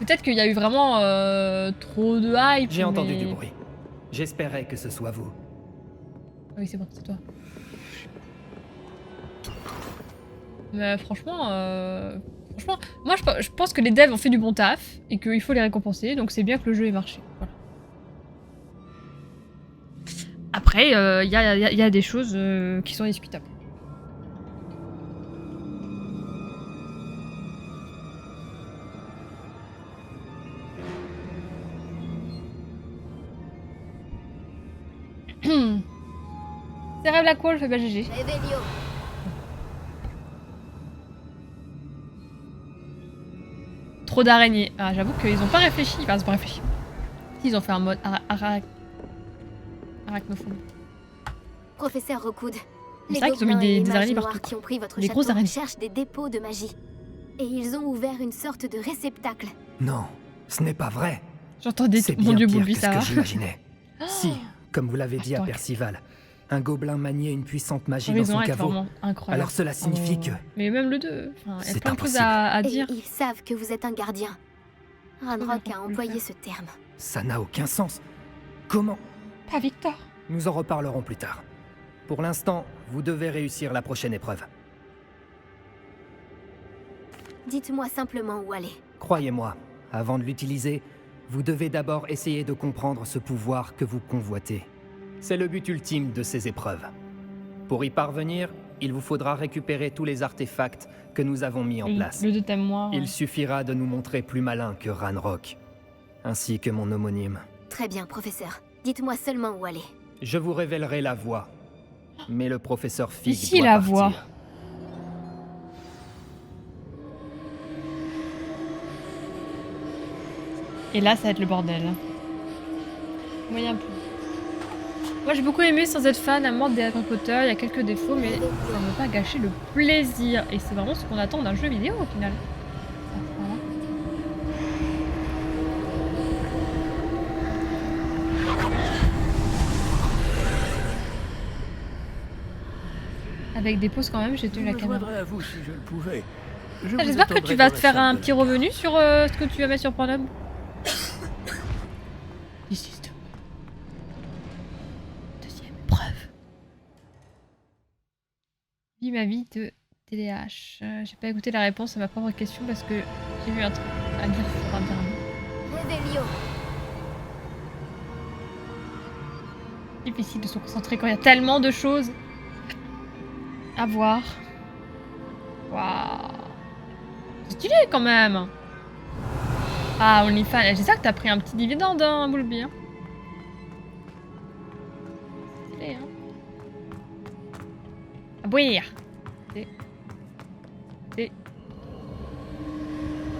Peut-être qu'il y a eu vraiment trop de hype. J'ai entendu mais- du bruit. J'espérais que ce soit vous. Ah oui, c'est bon, c'est toi. Mais franchement, moi je pense que les devs ont fait du bon taf et qu'il faut les récompenser, donc c'est bien que le jeu ait marché. Voilà. Après, il y a des choses qui sont discutables. C'est Rêve la Qual, fait pas GG. Réveillon. Trop d'araignées. Ah, j'avoue qu'ils ont pas réfléchi. Enfin, c'est pas réfléchi. Ils ont fait un mode arachnophone. Professeur Rockwood. C'est vrai qu'ils ont mis des araignées noirs partout. qui ont pris votre Des grosses château araignées. cherchent des dépôts de magie. Et ils ont ouvert une sorte de réceptacle. Non, ce n'est pas vrai. J'entendais C'est mon bien dieu pire Boulby, que ça ce va. que j'imaginais. Si, comme vous l'avez dit à Attends, Percival, un gobelin maniait une puissante magie dans Horizon son est caveau. vraiment incroyable. Alors cela signifie que... Mais même le 2, il y a C'est plein de choses impossible. à Et dire. ils savent que vous êtes un gardien. Ranrock a employé ce terme. Ça n'a aucun sens. Comment? Pas Victor. Nous en reparlerons plus tard. Pour l'instant, vous devez réussir la prochaine épreuve. Dites-moi simplement où aller. Croyez-moi, avant de l'utiliser, vous devez d'abord essayer de comprendre ce pouvoir que vous convoitez. C'est le but ultime de ces épreuves. Pour y parvenir, il vous faudra récupérer tous les artefacts que nous avons mis en place. Le 2 t'aime moins. Il suffira de nous montrer plus malin que Ranrock, ainsi que mon homonyme. Très bien, professeur. Dites-moi seulement où aller. Je vous révélerai la voie, mais le professeur Fig Ici, doit la partir. voie. Et là, ça va être le bordel. Moyen plus. Moi, j'ai beaucoup aimé sans être fan à mort des Harry Potter. Il y a quelques défauts, mais ça ne veut pas gâcher le plaisir. Et c'est vraiment ce qu'on attend d'un jeu vidéo au final. Voilà. Avec des pauses quand même, j'ai tenu la Je me caméra. joindrais à vous si je le pouvais. Je Ah, vous j'espère que attendrai tu vas dans te la faire salle un de petit la revenu sur ce que tu vas mettre sur Pornhub. Deuxième épreuve. Vis ma vie de TDAH. J'ai pas écouté la réponse à ma propre question parce que j'ai vu un truc à dire sur Internet. Réveillon. difficile de se concentrer quand il y a tellement de choses à voir. Waouh. C'est stylé quand même. Ah, OnlyFans. J'espère que t'as pris un petit dividende, hein, Boulby. Hein. Stylé, hein. À bouillir.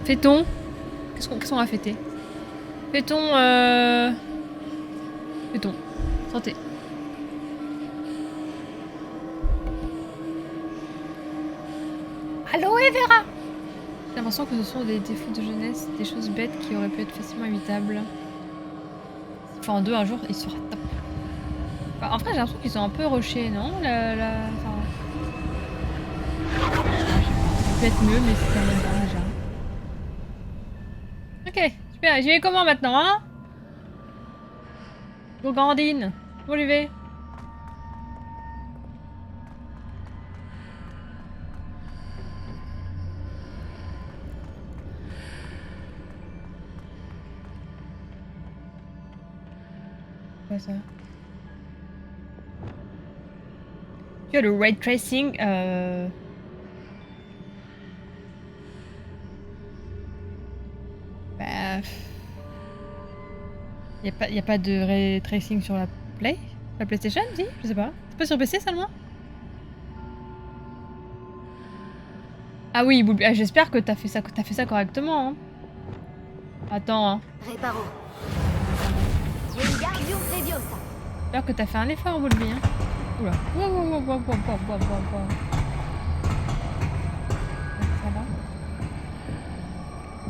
Fêtons. Qu'est-ce qu'on va fêter? Fêtons, Fêtons. Santé. Aloe vera. J'ai l'impression que ce sont des défauts de jeunesse, des choses bêtes qui auraient pu être facilement évitables. Enfin, en 2 un jour, ils se rattrapent. Enfin, en vrai, j'ai l'impression qu'ils sont un peu rushés, non? Enfin... Ça peut être mieux, mais c'est quand même pas déjà. Ok, super. J'y vais comment maintenant, hein? Gourgandine. Où j'y vais? Quoi ça? Tu as le ray tracing, Bah... Y a pas de ray tracing sur la PlayStation, si? Je sais pas. C'est pas sur PC seulement? Ah oui, j'espère que t'as fait ça correctement, hein. Attends, hein. Reparo. Wingardium Leviosa. J'espère que t'as fait un effort, Boulby, hein. Oula. Wow. Ça va?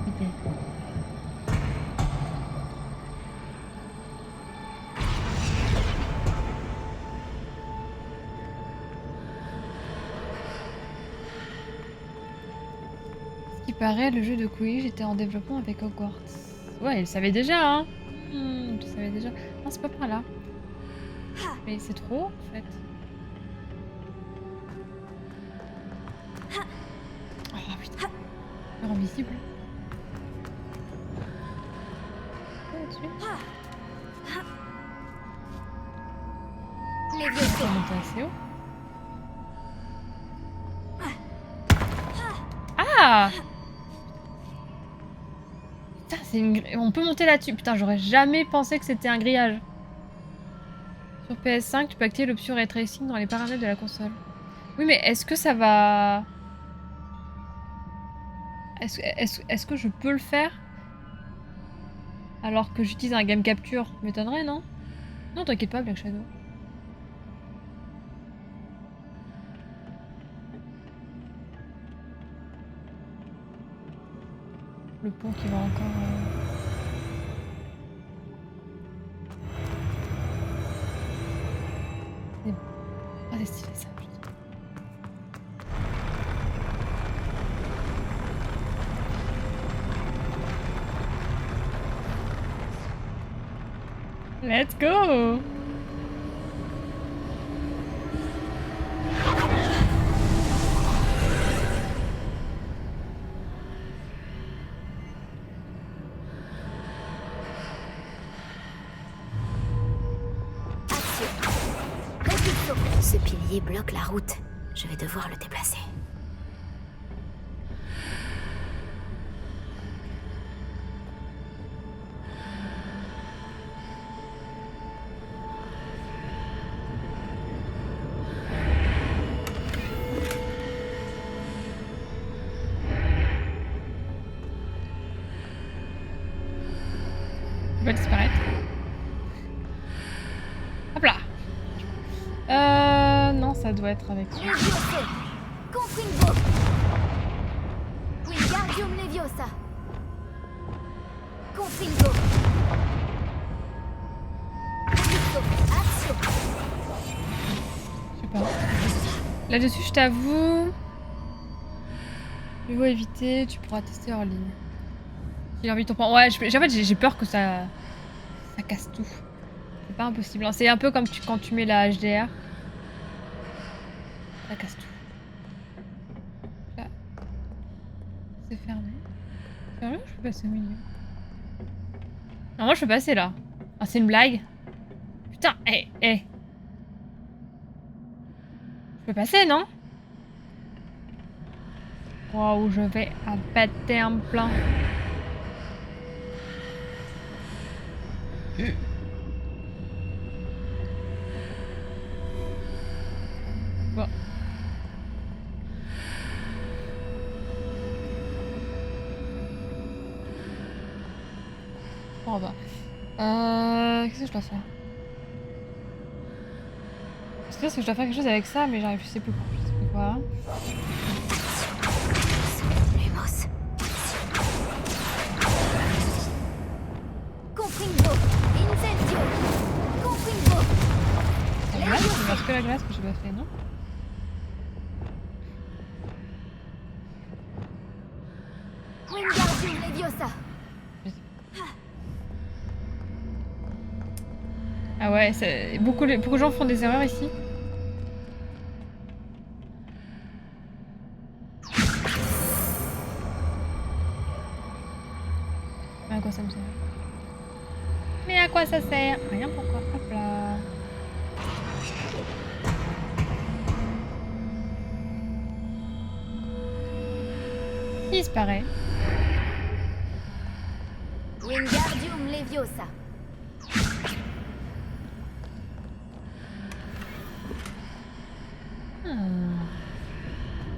Ok. Ce qui paraît, le jeu de Quidditch était en développement avec Hogwarts. Ouais, il savait déjà, hein. Tu savais déjà. Non, c'est pas par là. Mais c'est trop, en fait. Oh putain. Mur invisible. Là-dessus. On va monter assez haut. Ah! Putain, c'est une... On peut monter là-dessus. Putain, j'aurais jamais pensé que c'était un grillage. Sur PS5, tu peux activer l'option Ray Tracing dans les paramètres de la console. Oui, mais est-ce que ça va... Est-ce que je peux le faire alors que j'utilise un game capture? M'étonnerait, non? Non, t'inquiète pas, Black Shadow. Le pont qui va encore... Ah, c'est stylé ça, putain. Let's go! Ce pilier bloque la route. Je vais devoir le déplacer. Il va disparaître. Hop là. Non, ça doit être avec lui. Confringo. Wingardium Leviosa. Confringo. Action. Je sais pas. Là-dessus, je t'avoue. Mieux vaut éviter, tu pourras tester hors ligne. J'ai envie de ton... Ouais, en fait, j'ai peur que ça casse tout. C'est pas impossible. Hein. C'est un peu comme quand tu mets la HDR. Ça casse tout. Là. C'est fermé. Sérieux, je peux passer au milieu. Non, moi je peux passer là. Ah, c'est une blague? Putain, Je peux passer, non? Waouh, je vais à péter un plein. Bon. Oh bah. Qu'est-ce que je dois faire? Parce que je dois faire quelque chose avec ça, mais j'arrive, je sais plus quoi. Lumos. Confringo. Incendio. Confringo. La glace, c'est parce que la glace que je dois faire, non? Wingardium Leviosa. Ah ouais, beaucoup de gens font des erreurs ici. Mais à quoi ça me sert? Mais à quoi ça sert? Rien, pourquoi? Hop là. Il disparaît. Wingardium Leviosa.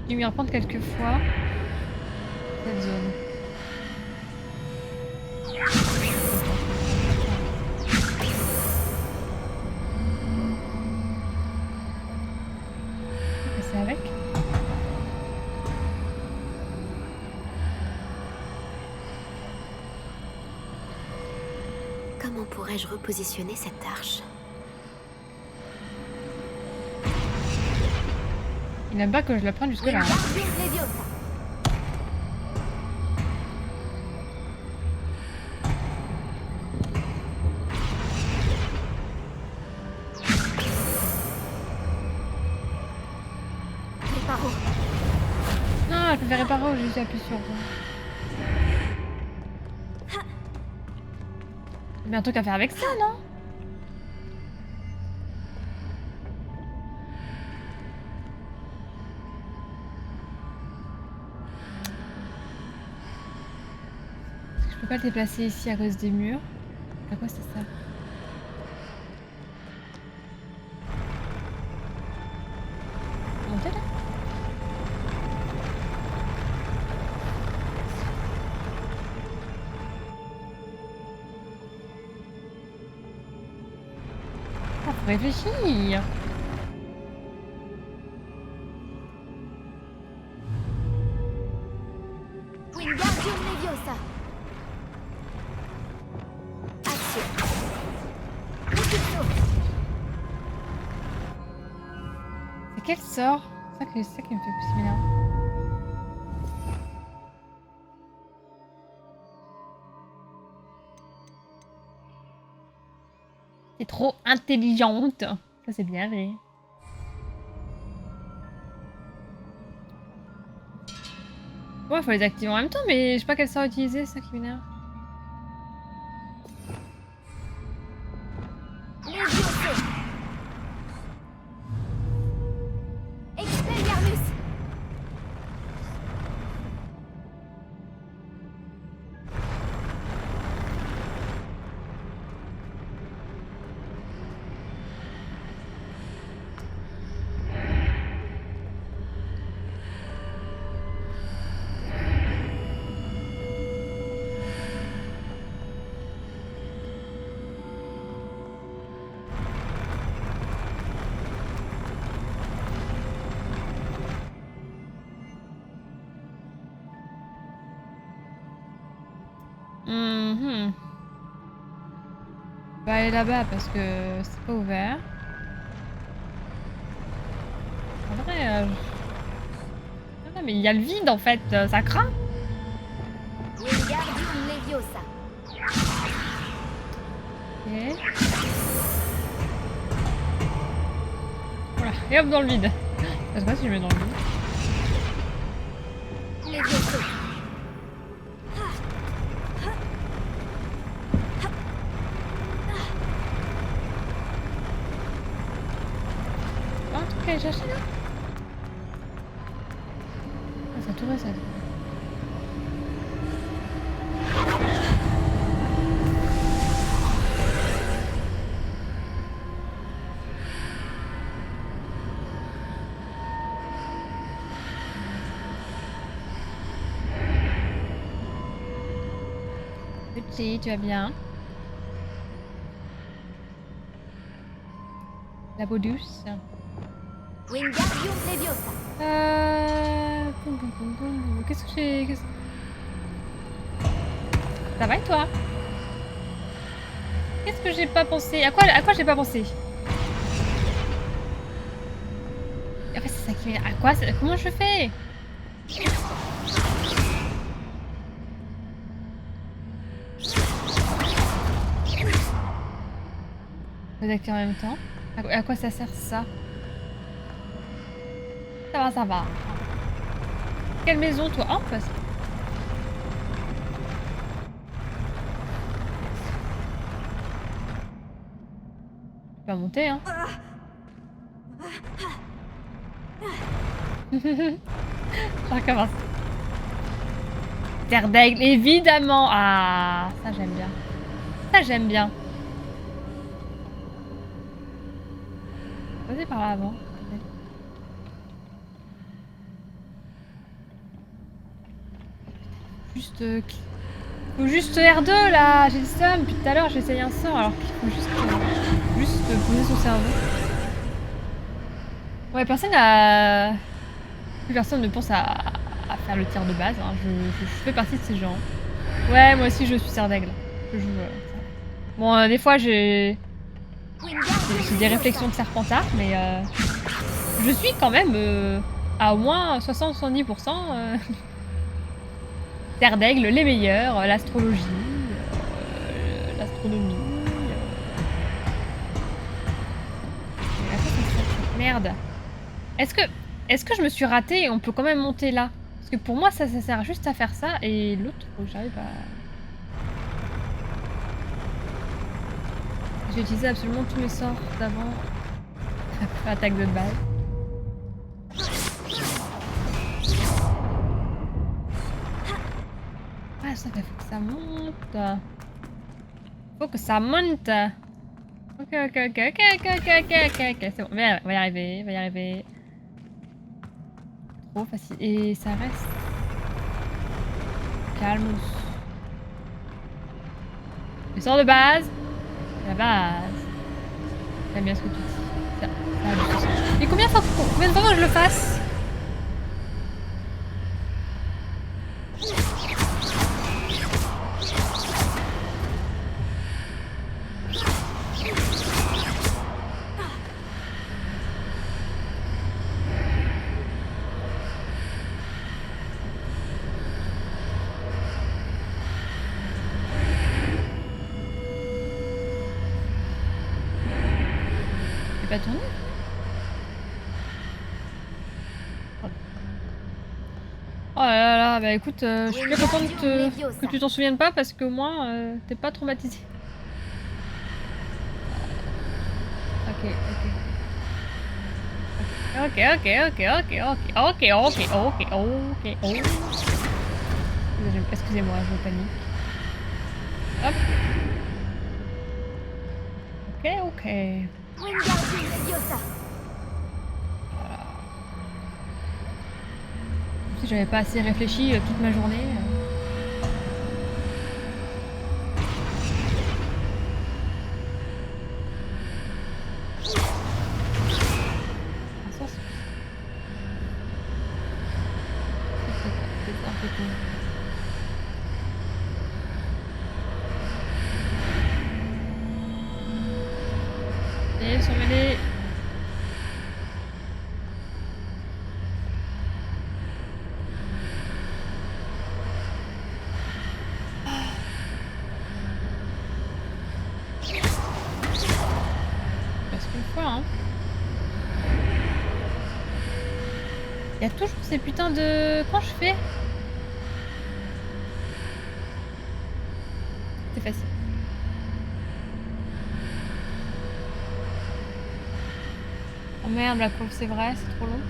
Je vais m'y reprendre quelques fois. Cette zone. Passer avec. Comment pourrais-je repositionner cette arche? Il n'aime pas que je la prenne jusque là. Wingardium Leviosa. Réparo. Non, je peux faire réparer, j'ai juste appuyé sur. Il y a un truc à faire avec ça, non? Je peux pas le déplacer ici à cause des murs. À quoi c'est ça? Monter là? Ah, faut réfléchir. Wingardium Leviosa. Action. Repulso. C'est quel sort? C'est ça qui me fait plus m'énerver. C'est trop intelligente. Ça c'est bien vrai. Ouais, faut les activer en même temps, mais je sais pas quel sort utiliser, c'est ça qui m'énerve. Levioso. Expelliarmus. On va aller là-bas parce que c'est pas ouvert. En vrai, ah non, mais il y a le vide en fait, ça craint. Wingardium Leviosa. Ok. Voilà, et hop dans le vide. Je sais pas si je mets dans le vide. Levioso. aller chercher là? Ah, ça tourne ça. Petit, tu vas bien? La peau douce. Wingardium Leviosa. Qu'est-ce que j'ai... Ça va et toi? Qu'est-ce que j'ai pas pensé? À quoi j'ai pas pensé? En fait, c'est ça qui m'énerve. À quoi? Comment je fais? Vous actez en même temps? À quoi ça sert ça? Ça va, ça va. Quelle maison toi? Ah, on passe. Tu vas monter, hein? Ça recommence. Terre d'aigle, évidemment! Ah, ça j'aime bien. Ça j'aime bien. Vas-y par là avant. Juste... faut juste R2 là! J'ai le seum, depuis tout à l'heure j'ai essayé un sort alors qu'il faut juste poser son cerveau. Ouais, personne a... Plus personne ne pense à faire le tir de base, hein. Je fais partie de ces gens. Ouais, moi aussi je suis serre d'aigle. Je joue... Bon, des fois j'ai des réflexions de serpentard, mais je suis quand même à au moins 60-70% terre d'aigle, les meilleurs, l'astrologie, l'astronomie. Merde. Est-ce que je me suis ratée et on peut quand même monter là? Parce que pour moi ça sert juste à faire ça et l'autre faut que j'arrive à... J'ai utilisé absolument tous mes sorts d'avant. Attaque de base. Ah ça faut que ça monte. Faut que ça monte. Ok, c'est bon, on va y arriver, Trop facile. Et ça reste... Calme. Le sort de base. La base. J'aime bien ce que tu dis. Ça a du sens. Et combien de fois faut que je le fasse? Pas tourner. Oh là là, bah écoute, je suis bien contente que tu t'en souviennes pas parce qu'au moins t'es pas traumatisé. Ok. Excusez-moi, je panique. Hop. Ok. Wingardium Leviosa. Voilà. Si j'avais pas assez réfléchi toute ma journée. C'est un peu cool. Et ils sont mêlés. Parce qu'une fois, hein. Il y a toujours ces putains de... Comment je fais? C'est facile. Oh merde, la courbe, c'est vrai, c'est trop long.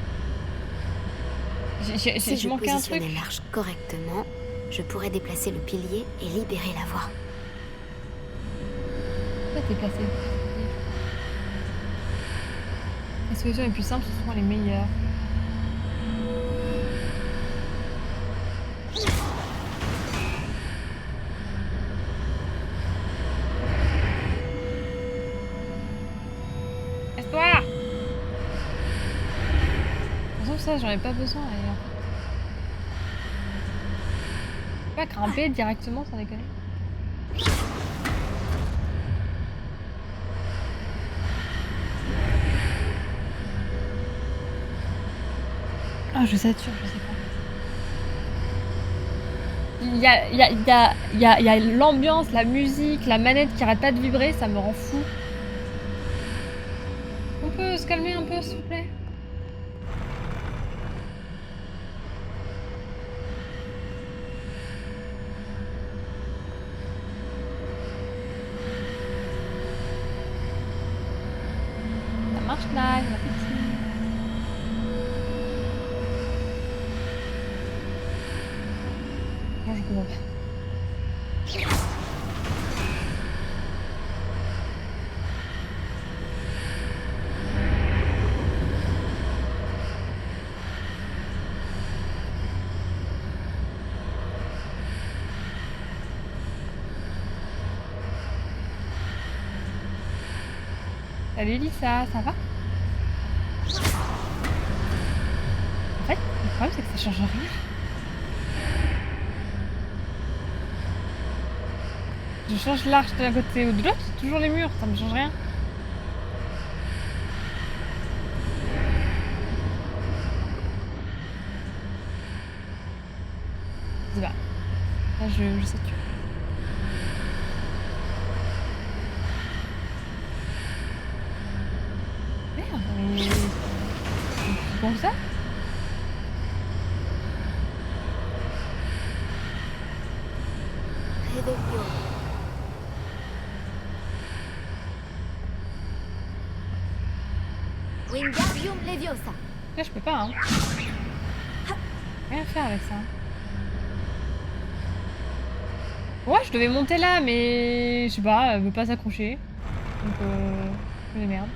Si je manqué un truc. positionnais l'arche correctement, je pourrais déplacer le pilier et libérer la voie. Pourquoi t'es placé? Les solutions les plus simples, ce sont les meilleures. Laisse-toi! Sauf ça, j'en ai pas besoin d'ailleurs. Pas grimper directement sans déconner. Ah, je sature, je sais pas. Il y a l'ambiance, la musique, la manette qui arrête pas de vibrer, ça me rend fou. On peut se calmer un peu, s'il vous plaît? Ça marche là, il y en a petit. Non, je comprends pas. Salut Lisa, ça va? En fait, le problème c'est que ça change rien. Je change l'arche de l'un côté ou de l'autre, c'est toujours les murs, ça me change rien. Je sais pas. Là je sature. Merde, mais... C'est bon ça? Réveillon. Wingardium Leviosa. Là je peux pas hein. Rien faire avec ça. Ouais je devais monter là mais je sais pas, elle veut pas s'accrocher. Donc je les merde.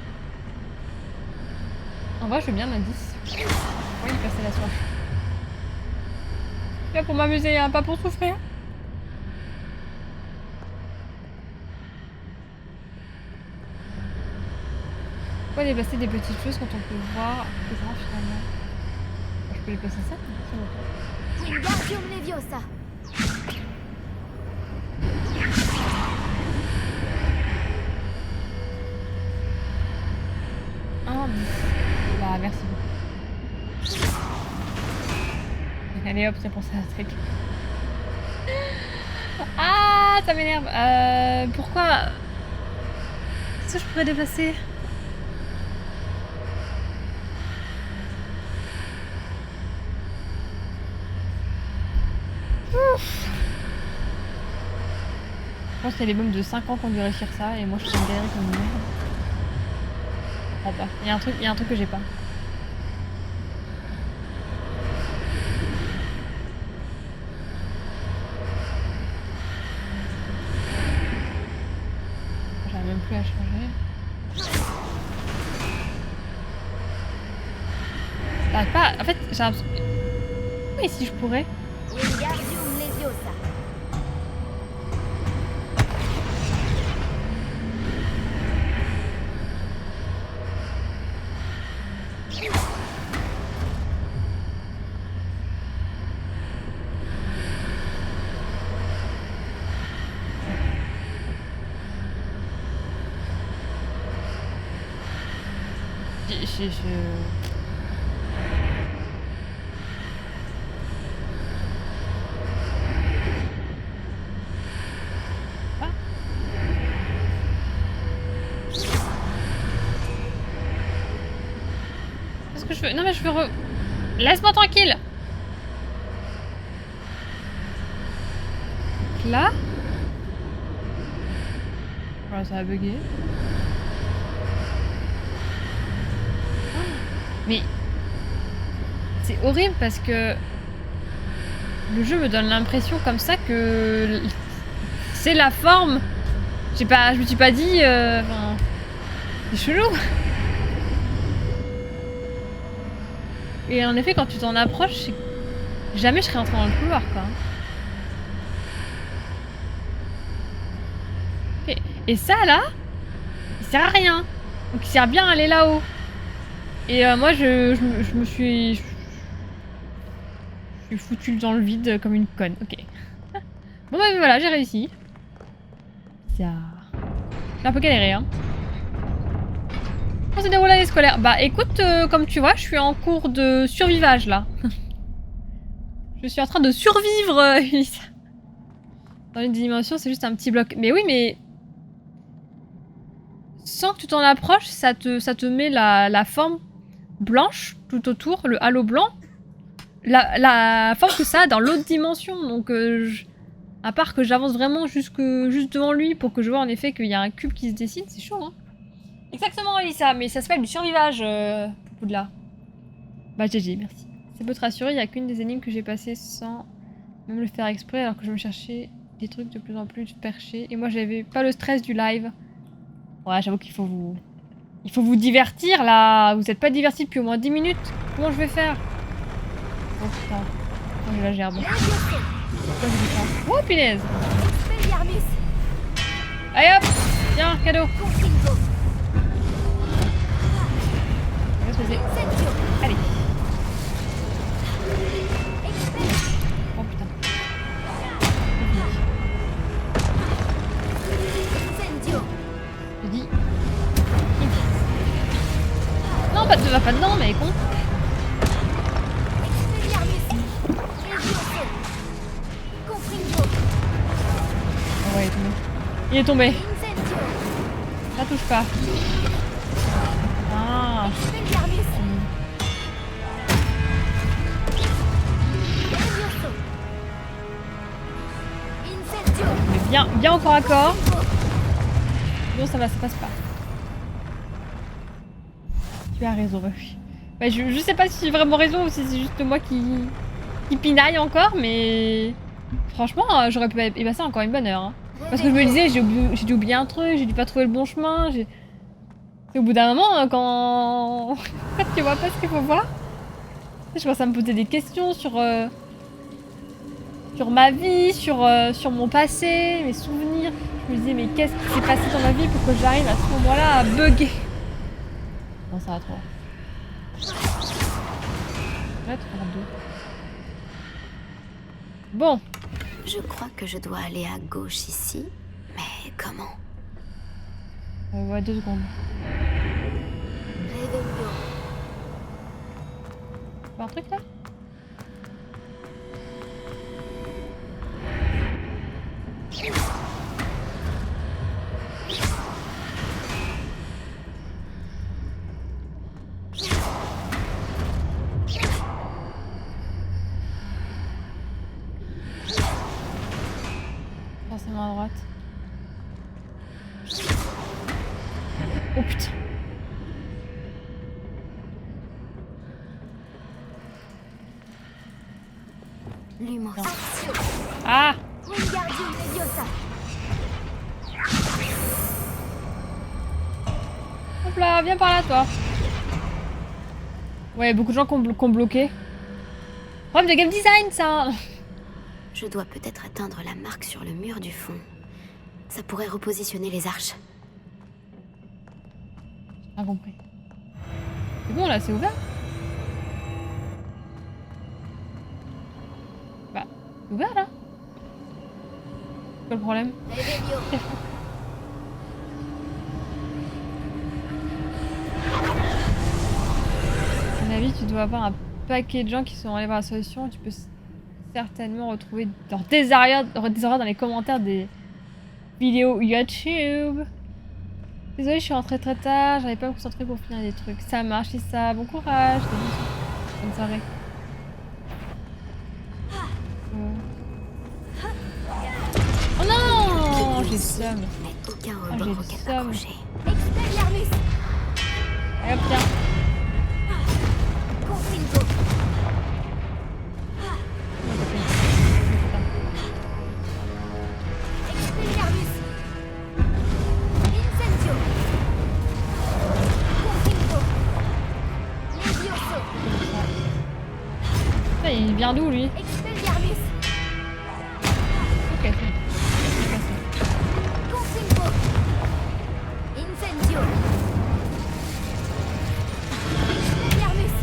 En vrai je veux bien l'indice. Ouais il passait la soif. Là pour m'amuser hein, pas pour souffrir. Pourquoi déplacer des petites choses quand on peut voir les grands finalement? Je peux déplacer ça? C'est bon. Wingardium Leviosa. Ah, bah merci beaucoup. Allez hop, c'est pour ça un truc. Ah, ça m'énerve. Pourquoi? Qu'est-ce que je pourrais déplacer? Ouf. Je pense qu'il y a des mômes de 5 ans qui ont dû réussir ça et moi je suis une galérie comme une merde. Je comprends pas. Il y a un truc que j'ai pas. J'arrive même plus à changer. J'arrive pas. En fait, j'ai l'impression. Oui, si je pourrais. Wingardium Leviosa. Ah. Qu'est-ce que je veux? Non mais je veux Laisse-moi tranquille. Là. Voilà, ça a bugué. Mais c'est horrible parce que le jeu me donne l'impression comme ça que c'est la forme. Je me suis pas dit... c'est chelou. Et en effet, quand tu t'en approches, jamais je serais entrée dans le couloir, quoi. Et ça, là, il sert à rien. Donc il sert bien à aller là-haut. Et moi, je me suis... Je suis foutue dans le vide comme une conne. Ok. Bon bah voilà, j'ai réussi. Ça... J'ai un peu galéré, hein. Comment se déroule l'année scolaire? Bah écoute, comme tu vois, je suis en cours de survivage, là. Je suis en train de survivre, Elisa. Dans une dimension, c'est juste un petit bloc. Mais oui, mais... Sans que tu t'en approches, ça te met la forme blanche tout autour, le halo blanc. La forme que ça a dans l'autre dimension. Donc, à part que j'avance vraiment juste devant lui pour que je vois en effet qu'il y a un cube qui se dessine, c'est chaud, hein. Exactement, Elisa, mais ça s'appelle du survivage, Poudlard. Bah, GG, merci. Ça peut te rassurer, il n'y a qu'une des énigmes que j'ai passées sans même le faire exprès, alors que je me cherchais des trucs de plus en plus perchés. Et moi, j'avais pas le stress du live. Ouais, j'avoue qu'il faut vous... Il faut vous divertir, là. Vous êtes pas divertis depuis au moins 10 minutes. Comment je vais faire? Oh putain. Oh, j'ai la gerbe. Pourquoi j'ai dit ça? Oh punaise. Allez hop. Tiens, cadeau. Allez. Oh putain. Je dis. Non, va pas dedans, mais con. Oh ouais, il est tombé. Ça touche pas. Ah. Mais bien au corps à corps. Non, ça passe pas. Tu as raison, bah oui. Bah, je sais pas si j'ai vraiment raison ou si c'est juste moi qui pinaille encore, mais franchement, j'aurais pu y passer encore une bonne heure. Hein. Parce que je me disais, j'ai dû oublier un truc, j'ai dû pas trouver le bon chemin. Et au bout d'un moment, quand tu vois pas ce qu'il faut voir, je commence à me poser des questions sur ma vie, sur mon passé, mes souvenirs. Je me disais, mais qu'est-ce qui s'est passé dans ma vie pour que j'arrive à ce moment-là à bugger? Non, ça va trop. Là, 32. Bon. Je crois que je dois aller à gauche ici, mais comment? Ouais, 2 secondes. Pas un truc là? Forcément à droite. Oh putain. L'humour. Ah! Hop là, viens par là toi. Ouais, beaucoup de gens qui ont bloqué. Problème de game design ça. Je dois peut-être atteindre la marque sur le mur du fond. Ça pourrait repositionner les arches. J'ai pas compris. C'est bon là, c'est ouvert? Bah, c'est ouvert là? C'est quoi le problème? À mon avis, tu dois avoir un paquet de gens qui sont allés voir la solution. Tu peux certainement retrouver leur désarroi dans les commentaires des vidéos YouTube. Désolée, je suis rentrée très tard, j'arrivais pas à me concentrer pour finir des trucs. Ça marche, c'est ça, bon courage. Bonne soirée. Oh non, j'ai seum. Aucun Ah, rebord j'ai auquel seum. m'accrocher. Allez hop, tiens. Ah, il vient d'où lui? Expelliarmus. Ok, c'est bon. Confringo. Incendio. Expelliarmus.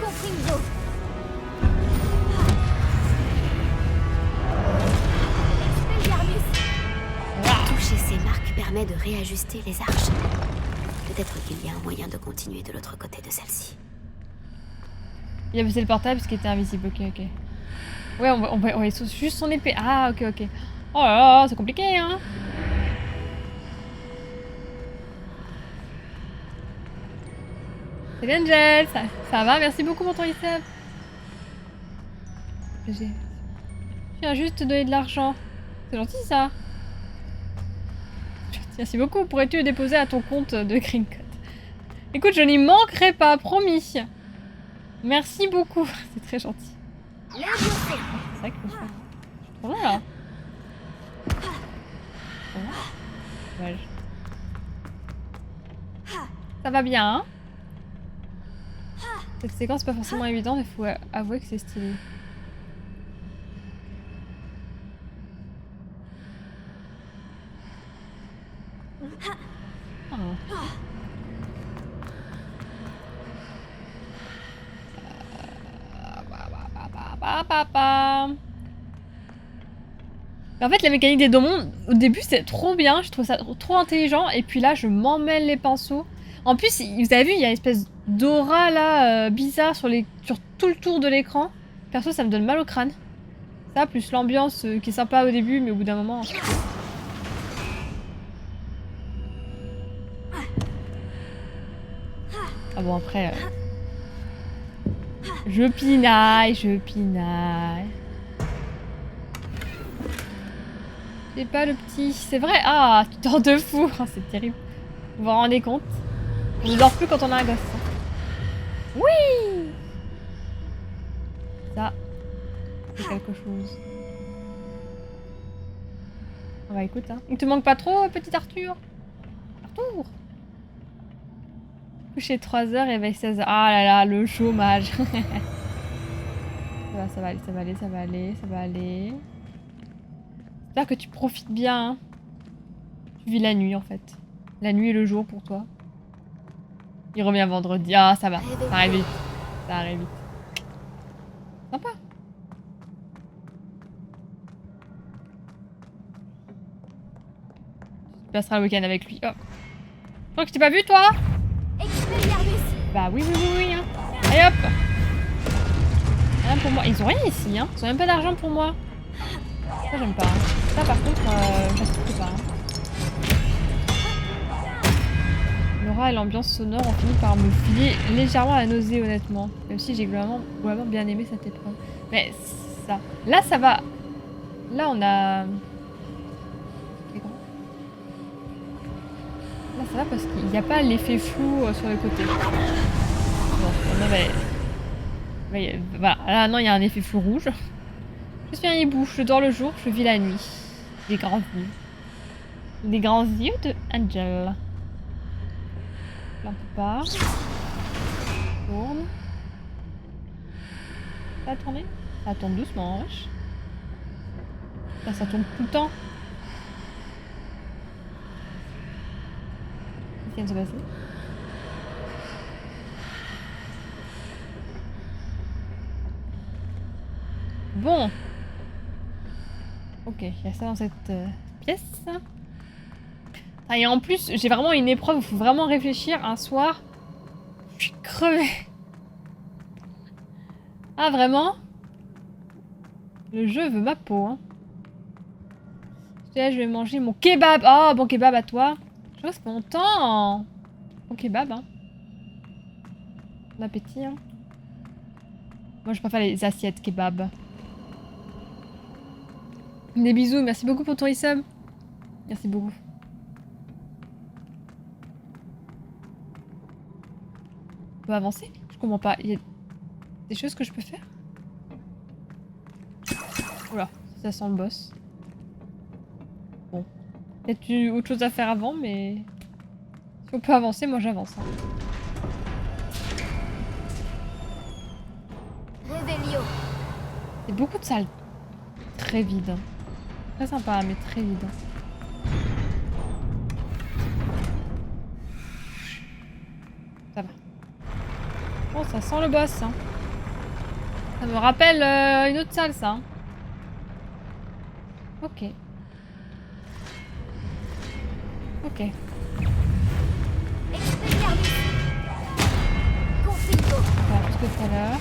Confringo. Expelliarmus. Toucher ces marques permet de réajuster les arches. Peut-être qu'il y a un moyen de continuer de l'autre côté de celle-ci. Il a baissé le portable parce qu'il était invisible. Ok, ok. Ouais, on va juste son épée. Ah, ok, ok. Oh là là, c'est compliqué, hein. Salut Angel, ça va? Merci beaucoup pour ton ISEP. Je viens juste te donner de l'argent. C'est gentil ça. Merci beaucoup. Pourrais-tu le déposer à ton compte de Green Code? Écoute, je n'y manquerai pas, promis. Merci beaucoup. C'est très gentil. C'est vrai que je suis trop loin là. Dommage. Ça va bien, hein? Cette séquence n'est pas forcément évidente, il faut avouer que c'est stylé. Oh. En fait, la mécanique des démons, au début, c'est trop bien, je trouve ça trop intelligent, et puis là, je m'emmêle les pinceaux. En plus, vous avez vu, il y a une espèce d'aura là, bizarre sur tout le tour de l'écran. Perso, ça me donne mal au crâne. Ça, plus l'ambiance qui est sympa au début, mais au bout d'un moment... Ah bon, après... Je pinaille. C'est pas le petit... C'est vrai. Ah, tu dors de fou. Oh, c'est terrible. Vous vous rendez compte? On ne dort plus quand on a un gosse. Oui. Ça, c'est quelque chose. Ah bah écoute, hein. Il te manque pas trop, petit Arthur? Arthur! Coucher 3h, réveil 16h. Ah là là, le chômage. Ça va aller. J'espère que tu profites bien. Hein. Tu vis la nuit en fait. La nuit et le jour pour toi. Il revient vendredi. Ah, ça va. Ça arrive vite. Sympa. Tu passeras le week-end avec lui. Oh. Je crois que je t'ai pas vu toi? Bah oui, hein. Allez hop. Rien pour moi. Ils ont rien ici, hein. Ils ont même pas d'argent pour moi. Ça, j'aime pas. Hein. Ça, par contre, j'accepte pas. Hein. L'aura et l'ambiance sonore ont fini par me filer légèrement à la nausée, honnêtement. Même si j'ai globalement bien aimé cette épreuve. Mais ça. Là, ça va. Là, on a... Là, ça va parce qu'il n'y a pas l'effet flou sur le côté. Bon, voilà. Là, non, il y a un effet flou rouge. Je suis un hibou, je dors le jour, je vis la nuit. Les grands yeux. Les grands yeux de Angel. Là, on peut pas. Tourne. Ça a tourné? Ça tourne doucement, wesh. Là, ça tourne tout le temps. Qu'est-ce qui vient de se passer? Bon. Ok, il y a ça dans cette pièce. Ah, et en plus, j'ai vraiment une épreuve où il faut vraiment réfléchir. Un soir, je suis crevée. Ah, vraiment? Le jeu veut ma peau, hein. Là, je vais manger mon kebab. Oh, bon kebab à toi. Je reste longtemps. Bon kebab, hein. Bon appétit, hein. Moi, je préfère les assiettes kebab. Des bisous, merci beaucoup pour ton resub. Merci beaucoup. On peut avancer? Je comprends pas. Il y a des choses que je peux faire? Oula, ça sent le boss. Bon. Peut-être autre chose à faire avant, mais... Si on peut avancer, moi j'avance. Hein. C'est beaucoup de salles très vides. Très sympa, mais très vides. Ça va. Bon, ça sent le boss, hein. Ça me rappelle une autre salle, ça. Ok. Ok. Voilà, plus que tout à l'heure.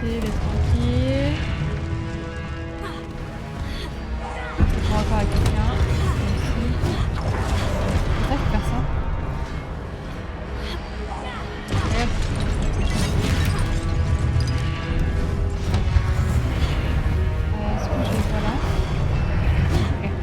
Profiter d'être tranquille. On va encore avec quelqu'un. Ici. C'est ça, faut faire ça. Et hop. Est-ce que je vais pas là? Ok. On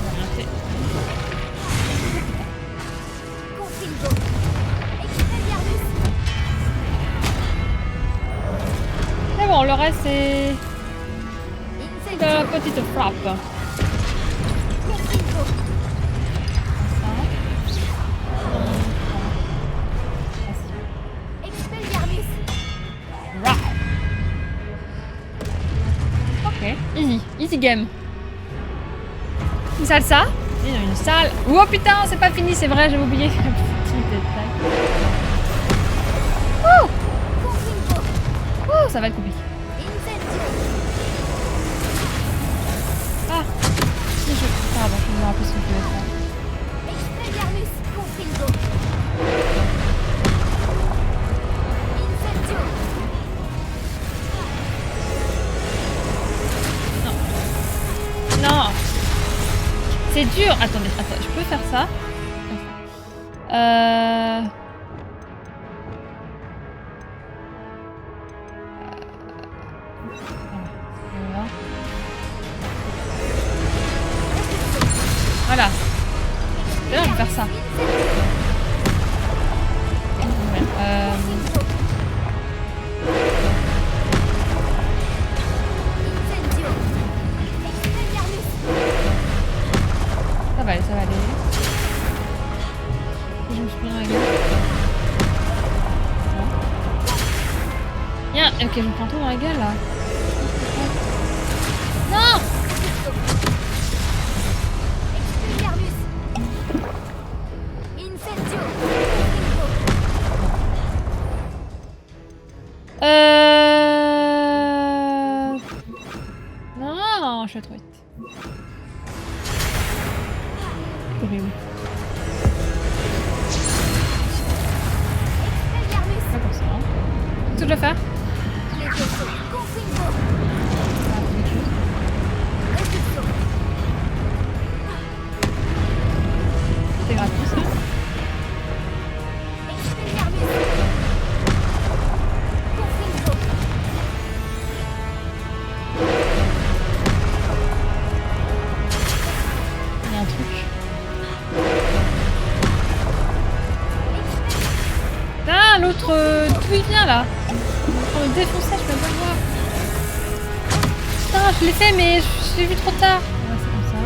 va monter. C'est bon, le reste c'est de la petite frappe. Ça. Rah. Ok, easy, easy game. Une salle ça, une salle. Oh putain, c'est pas fini, c'est vrai, j'avais oublié. Petit détail. Ouh. Ouh, ça va être compliqué. Ah, si je... Pardon, je me rappelle ce que je devais faire. Non. C'est dur. Attendez, je peux faire ça. Voilà. Là, je vais faire ça. Ça va aller, ça va aller. Je me suis pris dans la gueule. Bien, ok, je me prends tout dans la gueule là. Non! Non, je suis trop vite. Horrible. Pas pour ça. Qu'est-ce que je dois faire? C'est gratuit ça. Il y a un truc. Ah, l'autre, d'où il vient là? On me défoncer, je peux pas le voir. Putain, je l'ai fait, mais je l'ai vu trop tard. Ouais, c'est comme ça.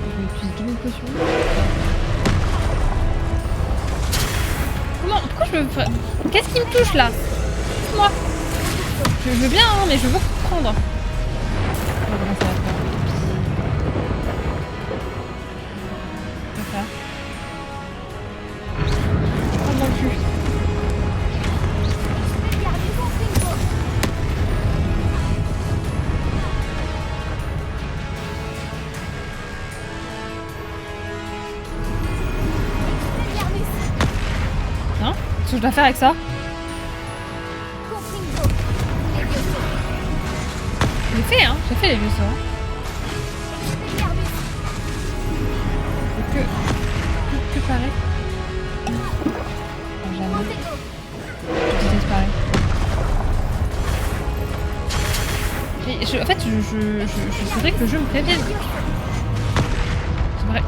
Je vais utiliser toutes mes potions. Comment? Pourquoi je me... Qu'est-ce qui me touche là? Moi. Je veux bien, hein, mais je veux comprendre. Comment ça va faire? C'est ça. Oh non plus. Non? Qu'est-ce que je dois faire avec ça? J'ai fait, hein? J'ai fait les vieux sorts. Que pareil. Oh, jamais. Je disparais. Mais en fait, je voudrais que le jeu me prévienne. J'aimerais...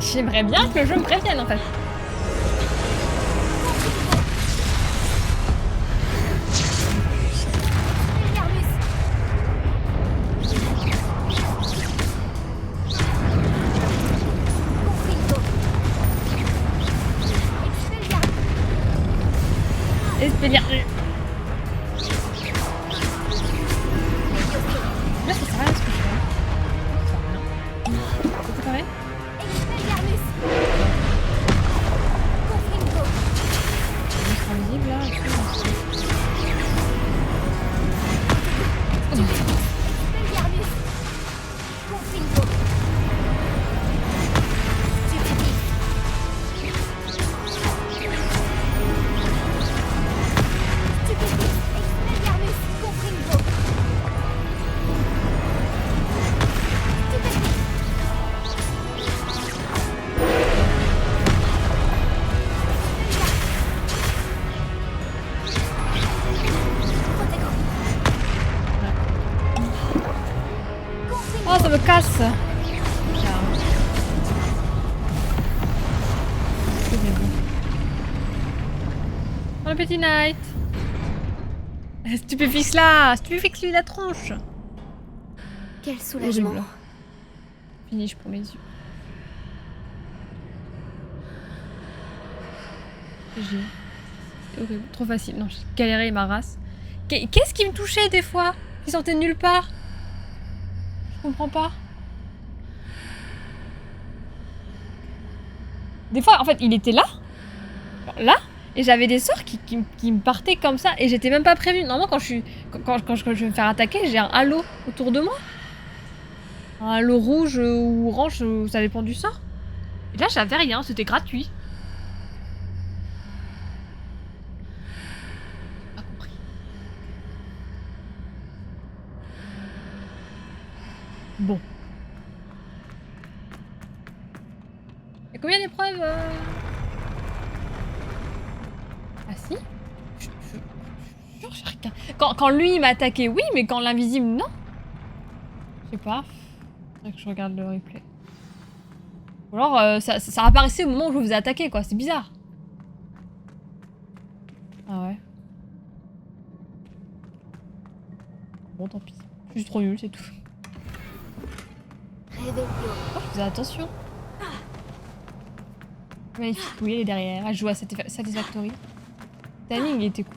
J'aimerais bien que le jeu me prévienne en fait. Expelliarmus. Là, ça sert à rien ce que je fais. Ça sert à rien. C'est pareil. Je suis invisible là. Oh, ça me casse. Oh, le petit Knight. Stupéfixe là. Stupéfixe lui la tronche. Quel soulagement. Finish pour mes yeux. C'est horrible. Trop facile. Non, j'ai galéré ma race. Qu'est-ce qui me touchait des fois? Qui sortait de nulle part? Je comprends pas. Des fois, en fait, il était là. Là. Et j'avais des sorts qui me partaient comme ça. Et j'étais même pas prévenue. Normalement, quand je vais me faire attaquer, j'ai un halo autour de moi. Un halo rouge ou orange, ça dépend du sort. Et là, j'avais rien. C'était gratuit. Pas compris. Bon. Il y a combien d'épreuves Ah si je j'ai rien. Quand lui il m'a attaqué, oui, mais quand l'invisible, non. Je sais pas. Faudrait que je regarde le replay. Ou alors ça apparaissait au moment où je vous ai attaqué, quoi. C'est bizarre. Ah ouais. Bon, tant pis. Je suis trop nulle, c'est tout. Oh, je faisais attention. Magnifique, oui, elle est derrière. Elle joue à Satisfactory. Le timing était cool.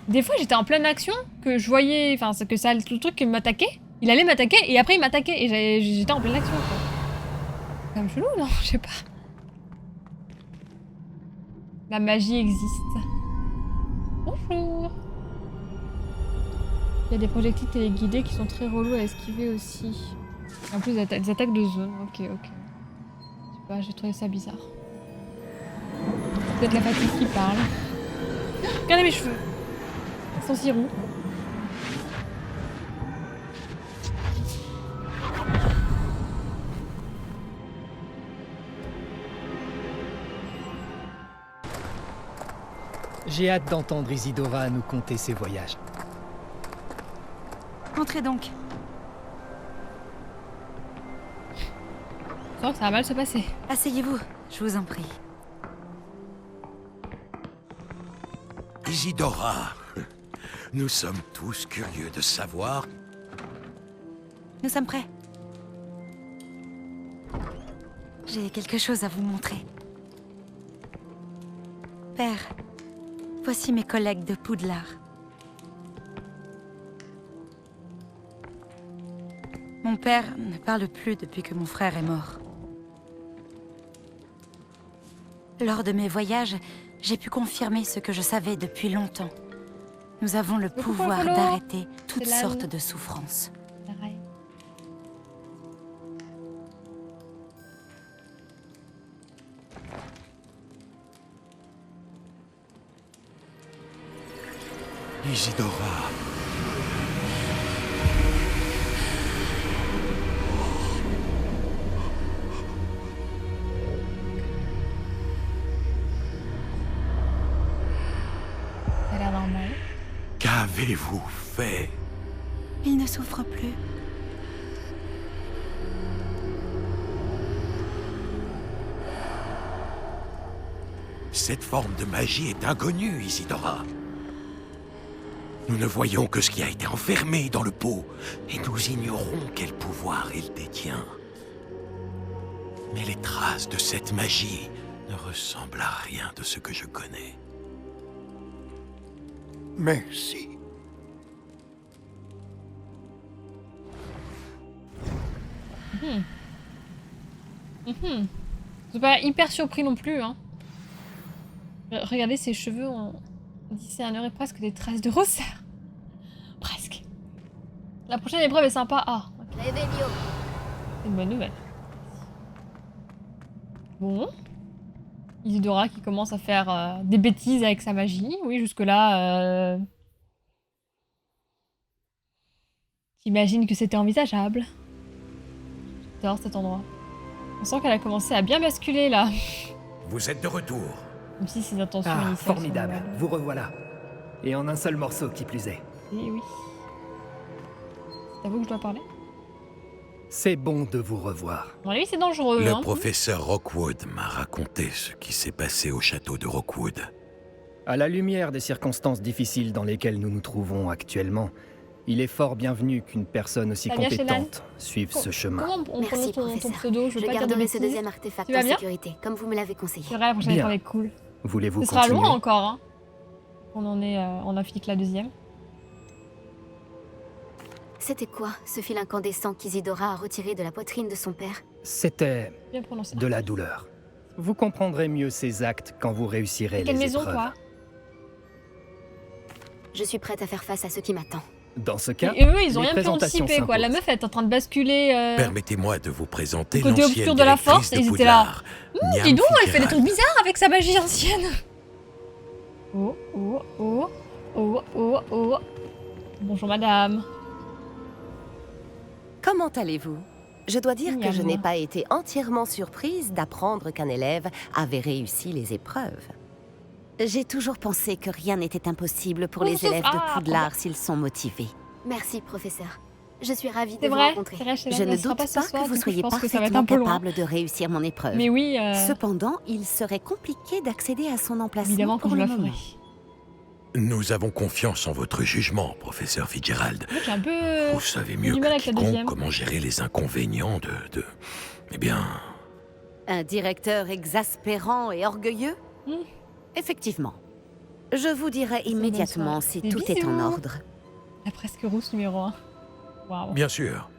Des fois, j'étais en pleine action, que je voyais. Enfin, que ça, le truc qui m'attaquait, il allait m'attaquer et après il m'attaquait. Et j'étais en pleine action, quoi. C'est quand même chelou, non? Je sais pas. La magie existe. Bonjour. Il y a des projectiles téléguidés qui sont très relous à esquiver aussi. En plus, des attaques de zone. Ok, ok. Je sais pas, j'ai trouvé ça bizarre. Peut-être la fatigue qui parle. Regardez mes cheveux. Ils sont si roux. J'ai hâte d'entendre Isidora nous conter ses voyages. Entrez donc. Je sens que ça va mal se passer. Asseyez-vous, je vous en prie. Isidora, nous sommes tous curieux de savoir. Nous sommes prêts. J'ai quelque chose à vous montrer. Père, voici mes collègues de Poudlard. Mon père ne parle plus depuis que mon frère est mort. Lors de mes voyages, j'ai pu confirmer ce que je savais depuis longtemps. Nous avons le pouvoir d'arrêter toutes sortes de souffrances. Isidora. Ça a l'air normal. Qu'avez-vous fait? Il ne souffre plus. Cette forme de magie est inconnue, Isidora. Nous ne voyons que ce qui a été enfermé dans le pot, et nous ignorons quel pouvoir il détient. Mais les traces de cette magie ne ressemblent à rien de ce que je connais. Merci. Je suis pas hyper surpris non plus, hein. Regardez ses cheveux, on discernerait presque des traces de rosseur. Presque. La prochaine épreuve est sympa. Ah, okay. C'est une bonne nouvelle. Bon. Isidora qui commence à faire des bêtises avec sa magie. Oui, jusque-là... J'imagine que c'était envisageable. J'adore cet endroit. On sent qu'elle a commencé à bien basculer, là. Vous êtes de retour. Même si ses intentions Ah, initiales formidable. sont bonnes. Vous revoilà. Et en un seul morceau, qui plus est. Eh oui. C'est à vous que je dois parler? C'est bon de vous revoir. Bon, lui, c'est dangereux, Le hein. professeur Rockwood m'a raconté ce qui s'est passé au château de Rockwood. À la lumière des circonstances difficiles dans lesquelles nous nous trouvons actuellement, il est fort bienvenu qu'une personne aussi Ça va bien, compétente suive ce chemin. Comment on Merci, prononce ton professeur. pseudo? Je veux Je pas dire de garderai ce bêtises. deuxième artefact Tu vas en bien sécurité, comme vous me l'avez conseillé. C'est vrai, la prochaine Bien. épreuve est cool. Voulez-vous Ce sera continuer? loin encore, hein. On a fini que la deuxième. C'était quoi, ce fil incandescent qu'Isidora a retiré de la poitrine de son père? C'était Bien prononcé. de la douleur. Vous comprendrez mieux ces actes quand vous réussirez Quelle les maison, épreuves. quoi? Je suis prête à faire face à ce qui m'attend. Dans ce cas, Et eux, ils ont les rien pu présentations anticiper, quoi. La s'imposent. meuf est en train de basculer... Permettez-moi de vous présenter Du côté l'ancienne obscur de la directrice force, de et ils étaient là. Poudlard, Dis donc, elle fait des Fitzgerald. trucs bizarres avec sa magie ancienne. Oh, oh, oh, oh, oh, oh. Bonjour, madame. Comment allez-vous? Je dois dire que je Miam. n'ai pas été entièrement surprise d'apprendre qu'un élève avait réussi les épreuves. J'ai toujours pensé que rien n'était impossible pour Oh, les sauf- élèves ah, de Poudlard s'ils sont motivés. Merci, professeur. Je suis ravie de C'est vous vrai, rencontrer. c'est vrai, je Je ne sera doute ce pas soir, que vous du coup, soyez je pense que ça va être parfaitement un peu loin. capable de réussir mon épreuve. Mais oui, Cependant, il serait compliqué d'accéder à son emplacement évidemment que pour je le la moment. ferai. Nous avons confiance en votre jugement, professeur Fitzgerald. En fait, j'ai un peu... Vous savez j'ai mieux du mal que avec la quiconque deuxième. comment gérer les inconvénients de... Eh bien... Un directeur exaspérant et orgueilleux? Hmm. Effectivement. Je vous dirai immédiatement si Des tout est en bisous. ordre. La presque rousse numéro 1. Waouh. Bien sûr.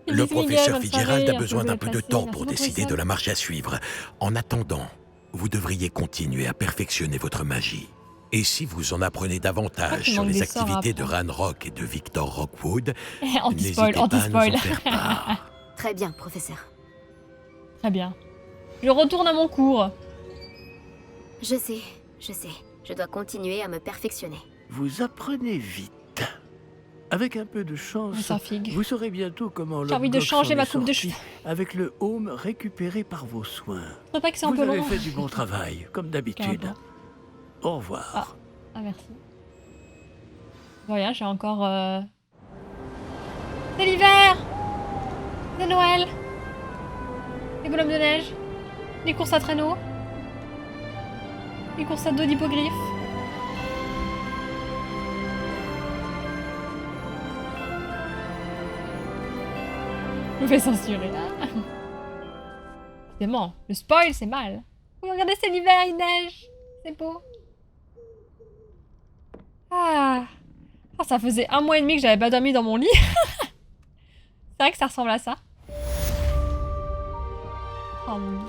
Et Le bisous, Miguel, professeur bonne Fitzgerald soirée, a besoin un peu d'un peu de déplacé. temps Merci pour beaucoup, décider Issa. de la marche à suivre. En attendant, vous devriez continuer à perfectionner votre magie. Et si vous en apprenez Pourquoi davantage tu sur manques les des sorts à activités de apprendre Ranrock et de Victor Rockwood, Anti-spoil, n'hésitez pas à nous anti-spoil. en faire part. Très bien, professeur. Très bien. Je retourne à mon cours. Je sais, je sais. Je dois continuer à me perfectionner. Vous apprenez vite. Avec un peu de chance, Ça figue. vous saurez bientôt comment J'ai envie de Lord Gox changer en ma est coupe de sorti cheveux. avec le home récupéré par vos soins. Je crois pas que c'est un Vous peu avez long. fait du bon travail, comme d'habitude. Carrément. Au revoir. Ah, merci. Voilà, j'ai encore... C'est l'hiver! C'est Noël! Les bonhommes de neige! Les courses à traîneau! Les courses à dos d'hippogriffe! Je me fais censurer. Évidemment, le spoil c'est mal. Oh, regardez, c'est l'hiver, il neige! C'est beau! Ah. Ah, ça faisait 1 mois et demi que j'avais pas dormi dans mon lit. C'est vrai que ça ressemble à ça. Oh mon Dieu.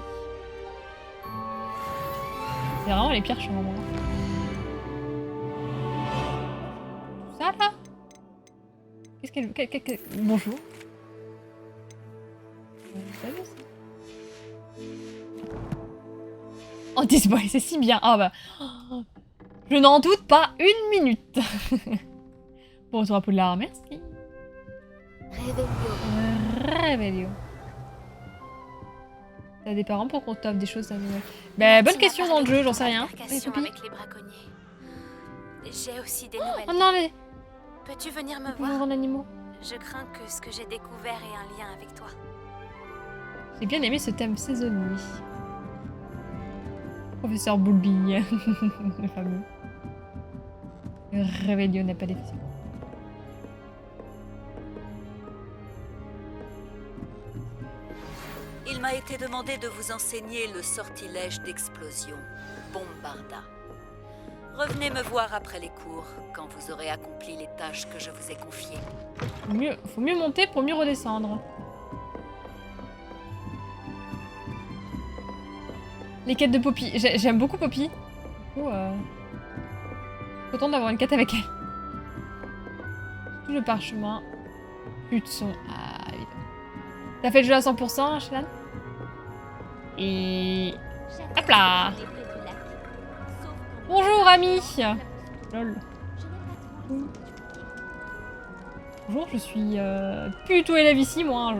C'est vraiment les pires chambres. Tout ça là? Qu'est-ce qu'elle... Bonjour. Salut, ça. Anti-spoil, c'est si bien. Ah bah... Oh. Je n'en doute pas une minute. Bon retour à Poudlard, merci. Réveillon. T'as des parents pour qu'on t'offre des choses à Noël? Bah bonne question dans le jeu, j'en sais rien. Oui, Poupie. avec les braconniers. J'ai aussi des nouvelles. Oh non mais... Peux-tu venir me Pauvres voir? animaux. Je crains que ce que j'ai découvert ait un lien avec toi. J'ai bien aimé ce thème saisonnier. Professeur Boulby. Le fameux. Le rébellion n'a pas d'effet. Il m'a été demandé de vous enseigner le sortilège d'explosion, Bombarda. Revenez me voir après les cours, quand vous aurez accompli les tâches que je vous ai confiées. Faut mieux monter pour mieux redescendre. Les quêtes de Poppy. J'aime beaucoup Poppy. Je suis contente d'avoir une quête avec elle. Tout le parchemin. Plus de son. Ah, évidemment. T'as fait le jeu à 100%, Shelan? Et... hop là! Bonjour, ami! Lol. Bonjour, je suis plutôt élève ici, moi.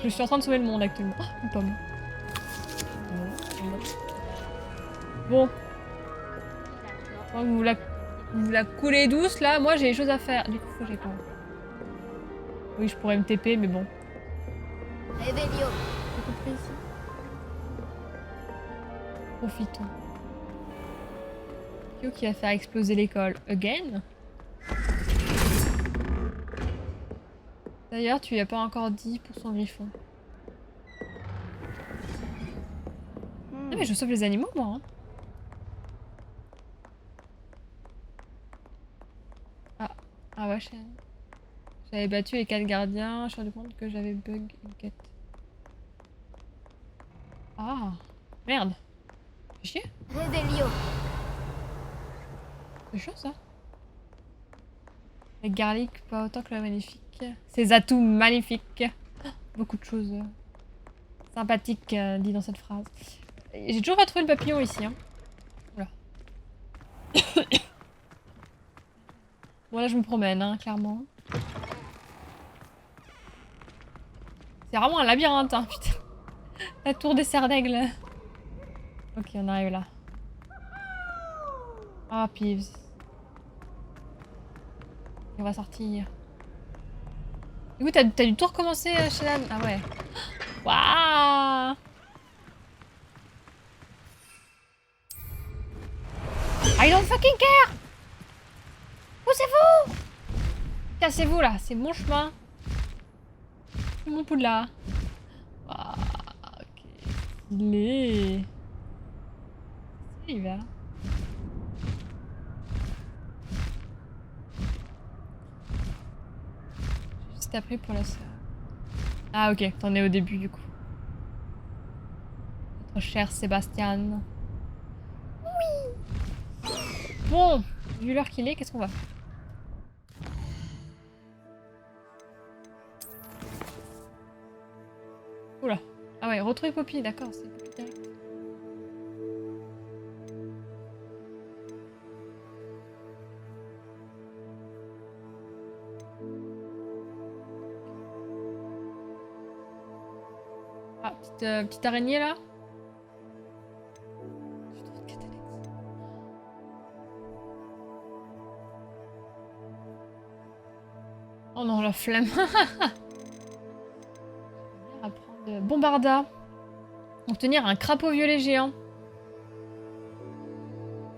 Je suis en train de sauver le monde actuellement. Oh, une pomme. Bon. Vous la coulez douce, là. Moi, j'ai des choses à faire. Du coup, faut que j'aille pas. Oui, je pourrais me TP, mais bon. Revelio. Profitons. Kyo qui va faire exploser l'école. Again? D'ailleurs, tu lui as pas encore dit pour son griffon. Ah, mais je sauve les animaux, moi. Hein. Ah ouais, j'avais battu les 4 gardiens. Je me suis rendu compte que j'avais bug une quête. Ah, merde. C'est chier. Revelio. C'est chaud ça. Le garlic, pas autant que le magnifique. Ses atouts magnifiques. Beaucoup de choses sympathiques dit dans cette phrase. J'ai toujours pas trouvé le papillon ici. Hein. Oula. Bon là je me promène, hein, clairement. C'est vraiment un labyrinthe, hein, putain. La tour des cerfs d'aigle. Ok, on arrive là. Ah, Peeves. On va sortir. Du coup, t'as dû tout recommencer, Shelan? Ah ouais. Waouh! I don't fucking care! Poussez-vous! Cassez-vous là, c'est mon chemin. C'est mon poudlard. Waouh, ok. Stylé. Il va. Juste après pour la sœur. Ah ok, t'en es au début du coup. Notre cher Sébastien. Oui. Bon, vu l'heure qu'il est, qu'est-ce qu'on va faire? Oula. Ah ouais, retrouver Poppy, d'accord, c'est Poppy direct. Ah, petite araignée là. Oh non, la flemme. Bombarda. Obtenir un crapaud violet géant.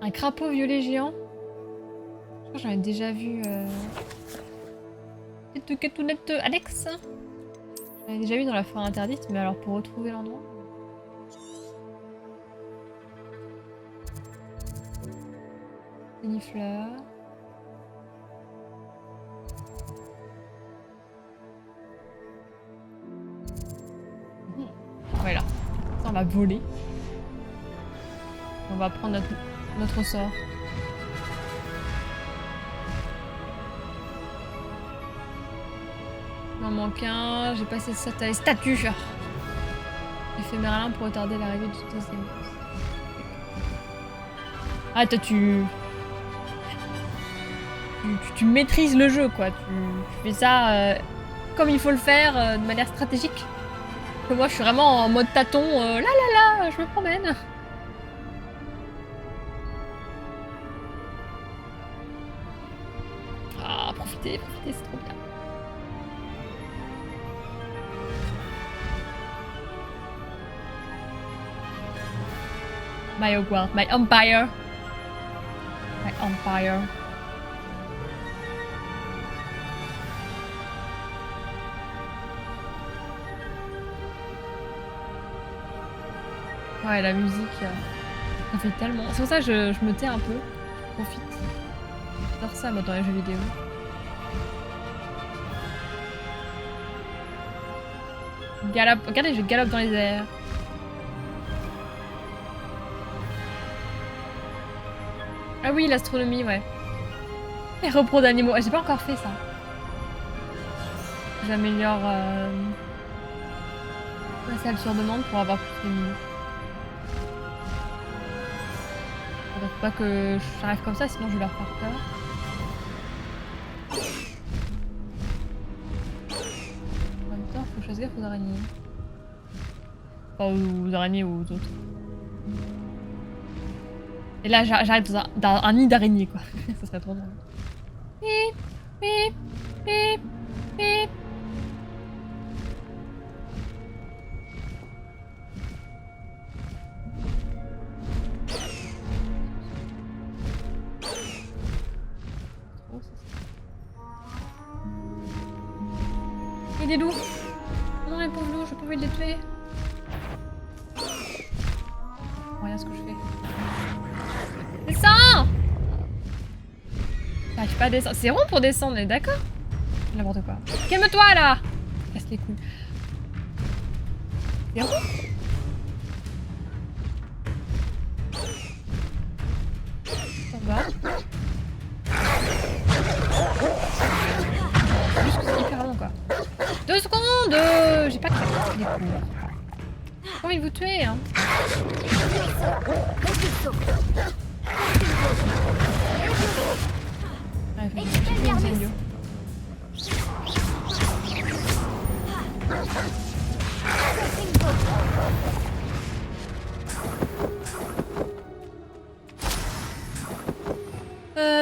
Un crapaud violet géant. Je crois que j'en ai déjà vu. Quetounette Alex. J'en ai déjà vu dans la forêt interdite, mais alors pour retrouver l'endroit. Pénifleur. Voilà. Ça, on va voler. On va prendre notre sort. Il m'en manque un. J'ai passé ça à les statues. J'ai fait Merlin pour retarder l'arrivée du deuxième boss. Ah, toi, tu maîtrises le jeu, quoi. Tu fais ça comme il faut le faire, de manière stratégique. Que moi, je suis vraiment en mode tâton. Là, je me promène. Ah, profitez, c'est trop bien. My Hogwarts, my Empire. My Empire. Ouais, la musique, ça fait tellement... C'est pour ça que je me tais un peu. Je profite. J'adore ça, moi, dans les jeux vidéo. Galope. Regardez, je galope dans les airs. Ah oui, l'astronomie, ouais. Les repros d'animaux. Ah, j'ai pas encore fait ça. J'améliore ma salle sur demande pour avoir plus d'animaux. Faut pas que j'arrive comme ça, sinon je vais leur faire peur. En même temps, faut que je fasse gaffe aux araignées. Enfin, aux araignées ou aux autres. Et là, j'arrive dans un nid d'araignées, quoi. Ça serait trop drôle. Pip, pip, pip, pip. Il y a des loups. Oh non, les pauvres loups, j'ai pas envie de les tuer. Regarde ce que je fais. Descends! J'arrive pas à descendre. C'est rond pour descendre, on est d'accord? N'importe quoi. Calme-toi là! Casse les couilles. C'est rond? Ça va. Juste que c'est hyper long quoi. 2 secondes! J'ai pas que les coups. J'ai pas envie de vous tuer hein.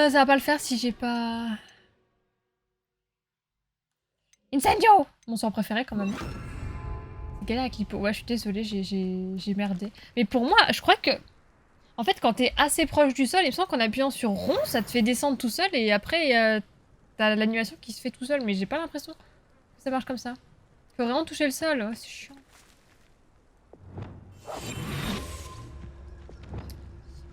Ça va pas le faire si j'ai pas... Incendio! Mon sang préféré quand même. C'est galère avec l'hippo. Ouais, je suis désolée, j'ai merdé. Mais pour moi, je crois que... En fait, quand t'es assez proche du sol, il me semble qu'en appuyant sur rond, ça te fait descendre tout seul et après, t'as l'animation qui se fait tout seul. Mais j'ai pas l'impression que ça marche comme ça. Il faut vraiment toucher le sol. Ouais, c'est chiant.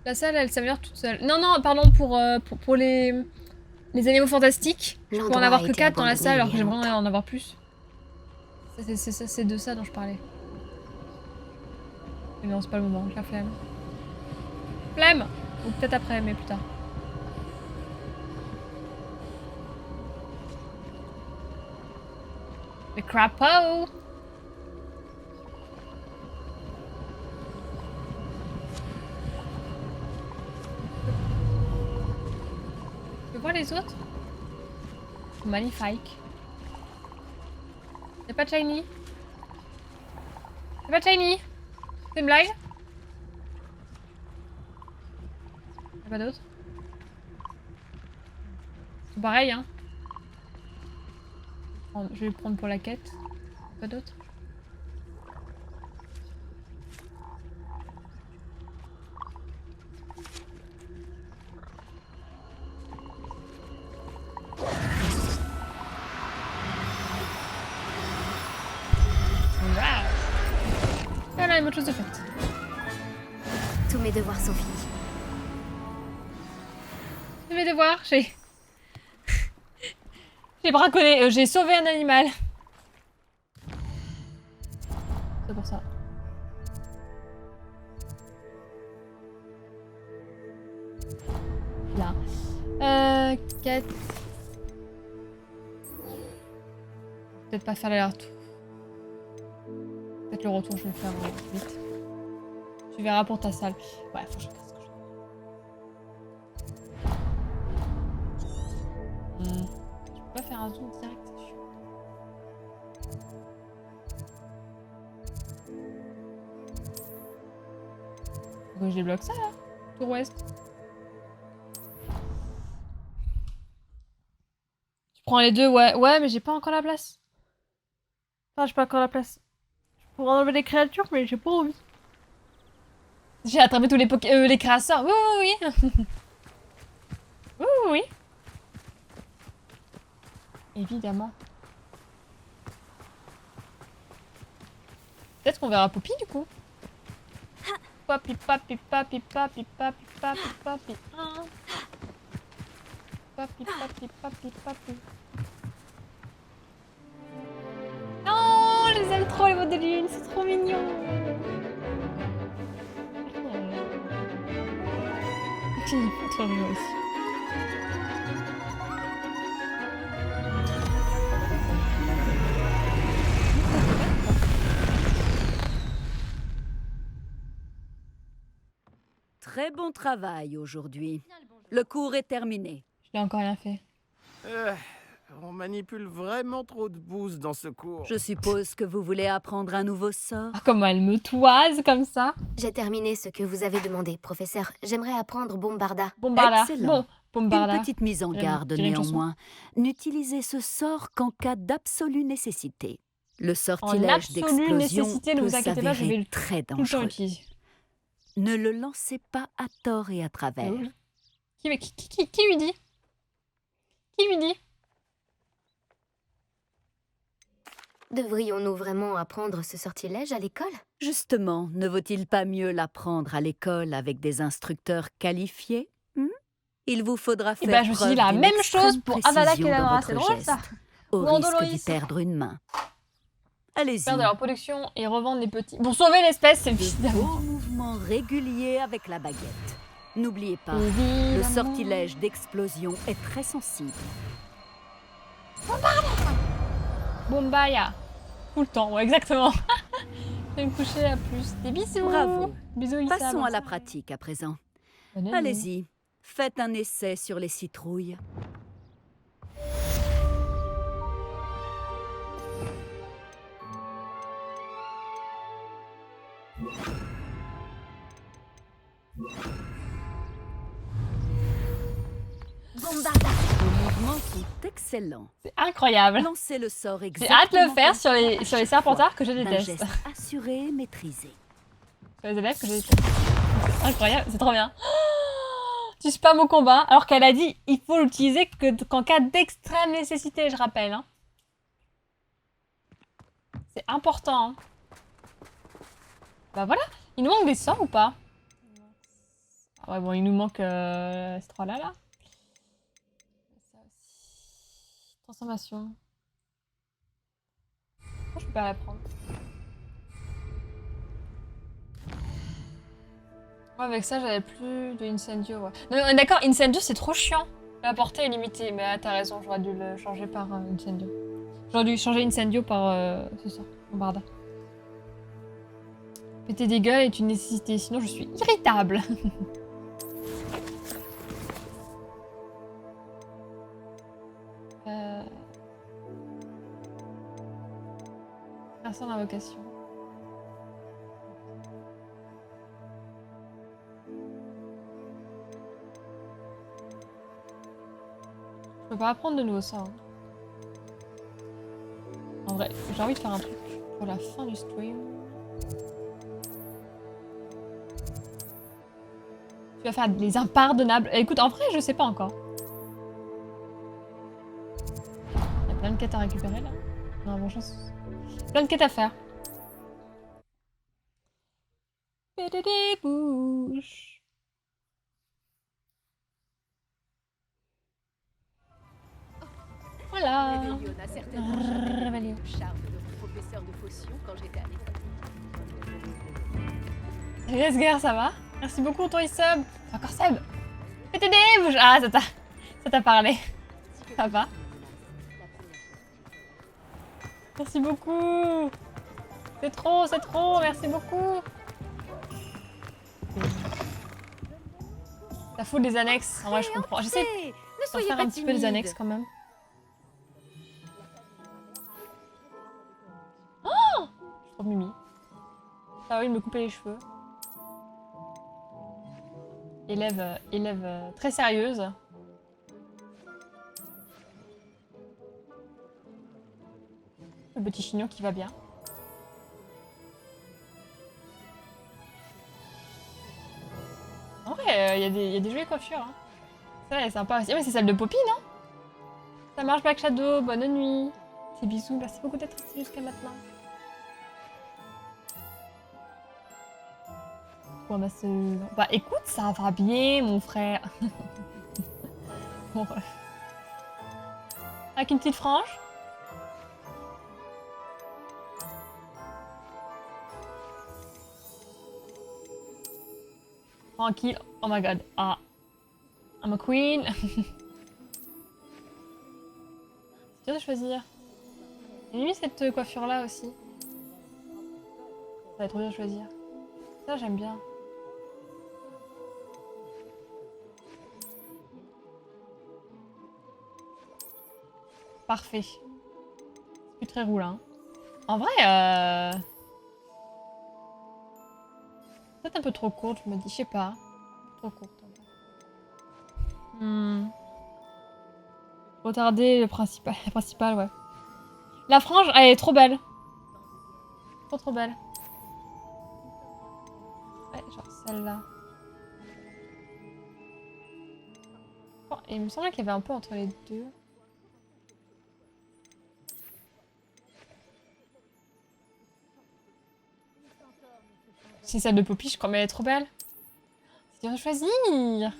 La salle, elle s'améliore toute seule. Non, non, pardon, pour les animaux fantastiques. Je peux en avoir que 4 dans la salle alors que j'aimerais en avoir plus. C'est de ça dont je parlais. Mais non, c'est pas le moment, j'ai la flemme. Flemme! Ou peut-être après, mais plus tard. Le crapaud! Tu vois les autres? Magnifique. Y'a pas de shiny? Y'a pas de shiny? C'est une blague? Y'a pas d'autres? C'est pareil hein. Je vais le prendre pour la quête. Pas d'autres? Voilà, une autre chose de faite. Tous mes devoirs sont finis. Tous mes devoirs, j'ai braconné, j'ai sauvé un animal. C'est pour ça. Là. Quête. Peut-être pas faire l'aller-retour. Peut-être le retour, je vais le faire vite. Tu verras pour ta salle. Ouais, faut que je fasse ce que je veux. Je peux pas faire un zoom direct, c'est chiant. Faut que je débloque ça là. Tour ouest. Tu prends les deux, ouais. Ouais, mais j'ai pas encore la place. Enfin, j'ai pas encore la place. Je pourrais enlever des créatures, mais j'ai pas envie. J'ai attrapé tous les crasseurs. Oui, oui, oui. Oui, oui, oui. Évidemment. Peut-être qu'on verra Poppy du coup. Poppy, Poppy, Poppy, Poppy, Poppy, Poppy, Poppy. Poppy, Poppy, Poppy, Poppy. Oh, je les aime trop les mots de lune, c'est trop mignon. J'ai trop rigolo aussi. Très bon travail aujourd'hui. Le cours est terminé. Je n'ai encore rien fait. On manipule vraiment trop de bouse dans ce cours. Je suppose que vous voulez apprendre un nouveau sort. Ah, comment elle me toise comme ça. J'ai terminé ce que vous avez demandé, professeur. J'aimerais apprendre Bombarda. Bombarda. Excellent. Bon, Bombarda. Une petite mise en garde néanmoins. N'utilisez ce sort qu'en cas d'absolue nécessité. Le sortilège d'explosion peut s'avérer très dangereux. Ne le lancez pas à tort et à travers. Qui lui dit? Qui lui dit? Devrions-nous vraiment apprendre ce sortilège à l'école? Justement, ne vaut-il pas mieux l'apprendre à l'école avec des instructeurs qualifiés? Il vous faudra faire je me suis dit la même chose pour Avada Kedavra, c'est drôle ça. Au risque d'y perdre une main. Allez-y. Perdre leur production et revendre les petits. Pour sauver l'espèce, c'est évidemment. Mouvement régulier avec la baguette. N'oubliez pas, le sortilège d'explosion est très sensible. Bombaya. Tout le temps, ouais, exactement. Je vais me coucher à plus. Des bisous. Bravo. Bisous, Issa. Passons à la pratique à présent. Allez-y, faites un essai sur les citrouilles. Bombarda. Vos mouvements sont excellents. C'est incroyable. Lancez le sort J'ai exactement. hâte de le faire sur les serpentards que je déteste. Geste assuré, maîtrisé. Sur les élèves que je déteste. C'est incroyable, c'est trop bien. Tu spams au combat, alors qu'elle a dit il faut l'utiliser qu'en cas d'extrême nécessité, je rappelle. Hein. C'est important. Hein. Bah voilà, il nous manque des sorts ou pas? Ah ouais, bon, il nous manque ces trois-là, là. Ça aussi. Transformation. Pourquoi je peux pas la prendre? Ouais, avec ça, j'avais plus de Incendio. Ouais. Non, d'accord, Incendio, c'est trop chiant. La portée est limitée, mais t'as raison, j'aurais dû le changer par Incendio. J'aurais dû changer Incendio par ce sort, Bombarda. Péter des gueules est une nécessité, sinon je suis irritable. Merci d'invocation. Je peux pas apprendre de nouveau ça. Hein. En vrai, j'ai envie de faire un truc pour la fin du stream. Tu vas faire des impardonnables. Écoute, en vrai, je sais pas encore. Il y a plein de quêtes à récupérer là. Non, bon chance. Plein de quêtes à faire. Des bouches. Voilà. Réveillon n'a certainement jamais eu le charme de mon professeur de potions quand j'étais à l'école. Resguer, ça va? Merci beaucoup, toi, sub. Encore sub. Pété des bouches. Ah, ça t'a parlé. Ça va? Merci beaucoup. C'est trop, merci beaucoup. Ça fout des annexes. En vrai, je comprends. J'essaie de faire un petit peu des annexes quand même. Oh! Je suis trop mimi. Ah oui, il me coupait les cheveux. Élève très sérieuse. Le petit chignon qui va bien. il y a des jolies coiffures. Hein. Ça, elle est sympa aussi. Ah, mais c'est celle de Poppy, non? Ça marche, Black Shadow. Bonne nuit. Ces bisous. Merci beaucoup d'être resté jusqu'à maintenant. Bon, bah, bah, écoute, ça va bien, mon frère. Bon, bref. Avec une petite frange. Tranquille. Oh my god. Ah. I'm a queen. C'est dur de choisir. J'ai mis cette coiffure là aussi. Ça va être trop dur de choisir. Ça j'aime bien. Parfait. C'est plus très roulant. Hein. En vrai, peut-être un peu trop courte, je me dis, je sais pas. Trop courte. Retarder le principal. La principale, ouais. La frange, elle est trop belle. Trop belle. Ouais, genre celle-là. Oh, il me semblait qu'il y avait un peu entre les deux. C'est celle de Poppy, je crois, mais elle est trop belle. C'est dur de choisir.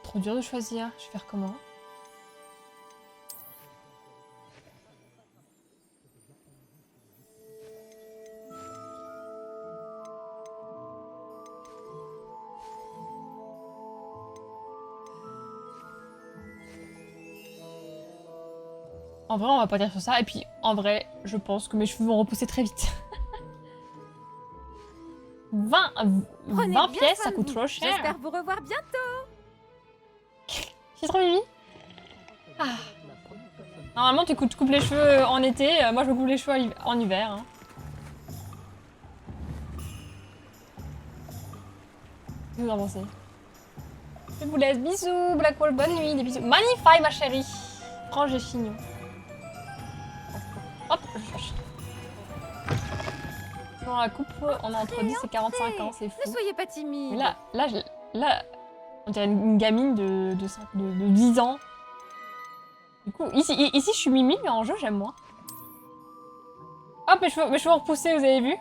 C'est trop dur de choisir. Je vais faire comment? En vrai, on va pas dire sur ça. Et puis, en vrai, je pense que mes cheveux vont repousser très vite. 20 pièces, ça coûte trop cher. J'espère vous revoir bientôt. C'est trop mimi. Ah. Normalement, tu coupes les cheveux en été. Moi, je me coupe les cheveux en hiver. Hein. Qu'est-ce que vous en pensez? Je vous laisse. Bisous, Blackwall. Bonne nuit. Des bisous. Magnifique, ma chérie. Frange et chignon. Hop, je cherche. Dans la coupe, on a entre 10 et 45 ans, c'est fou. Ne soyez pas timide. Mais là, on dirait une gamine de 10 ans. Du coup, ici, je suis Mimi, mais en jeu, j'aime moins. Hop, mes cheveux ont repoussé, vous avez vu?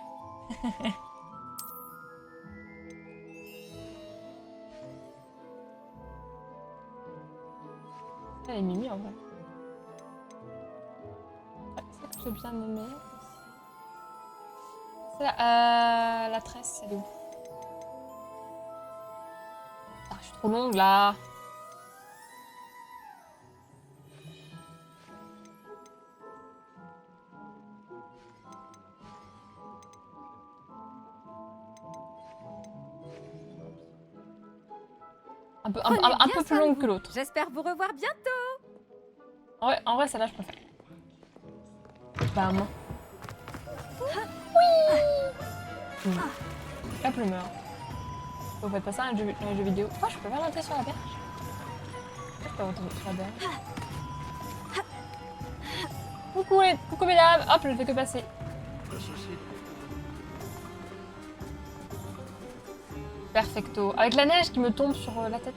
Elle est Mimi, en vrai. J'ai bien aimé. C'est la tresse, elle est où? Ah, je suis trop longue là. Un peu plus longue que l'autre. J'espère vous revoir bientôt. En vrai, celle-là, je préfère. Bam. Oui. La plumeur. Vous faites pas ça dans les jeux vidéo. Oh, je peux pas monter sur la berge. Je peux monter sur la berge. Coucou mesdames. Hop, je ne fais que passer. Perfecto. Avec la neige qui me tombe sur la tête.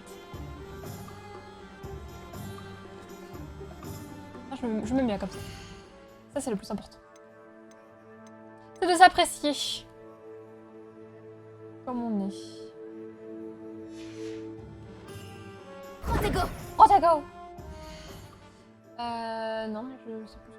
Ah, je me mets bien comme ça. Ça, c'est le plus important. C'est de s'apprécier. Comme on est. Protego. Protego. Non, mais je sais plus.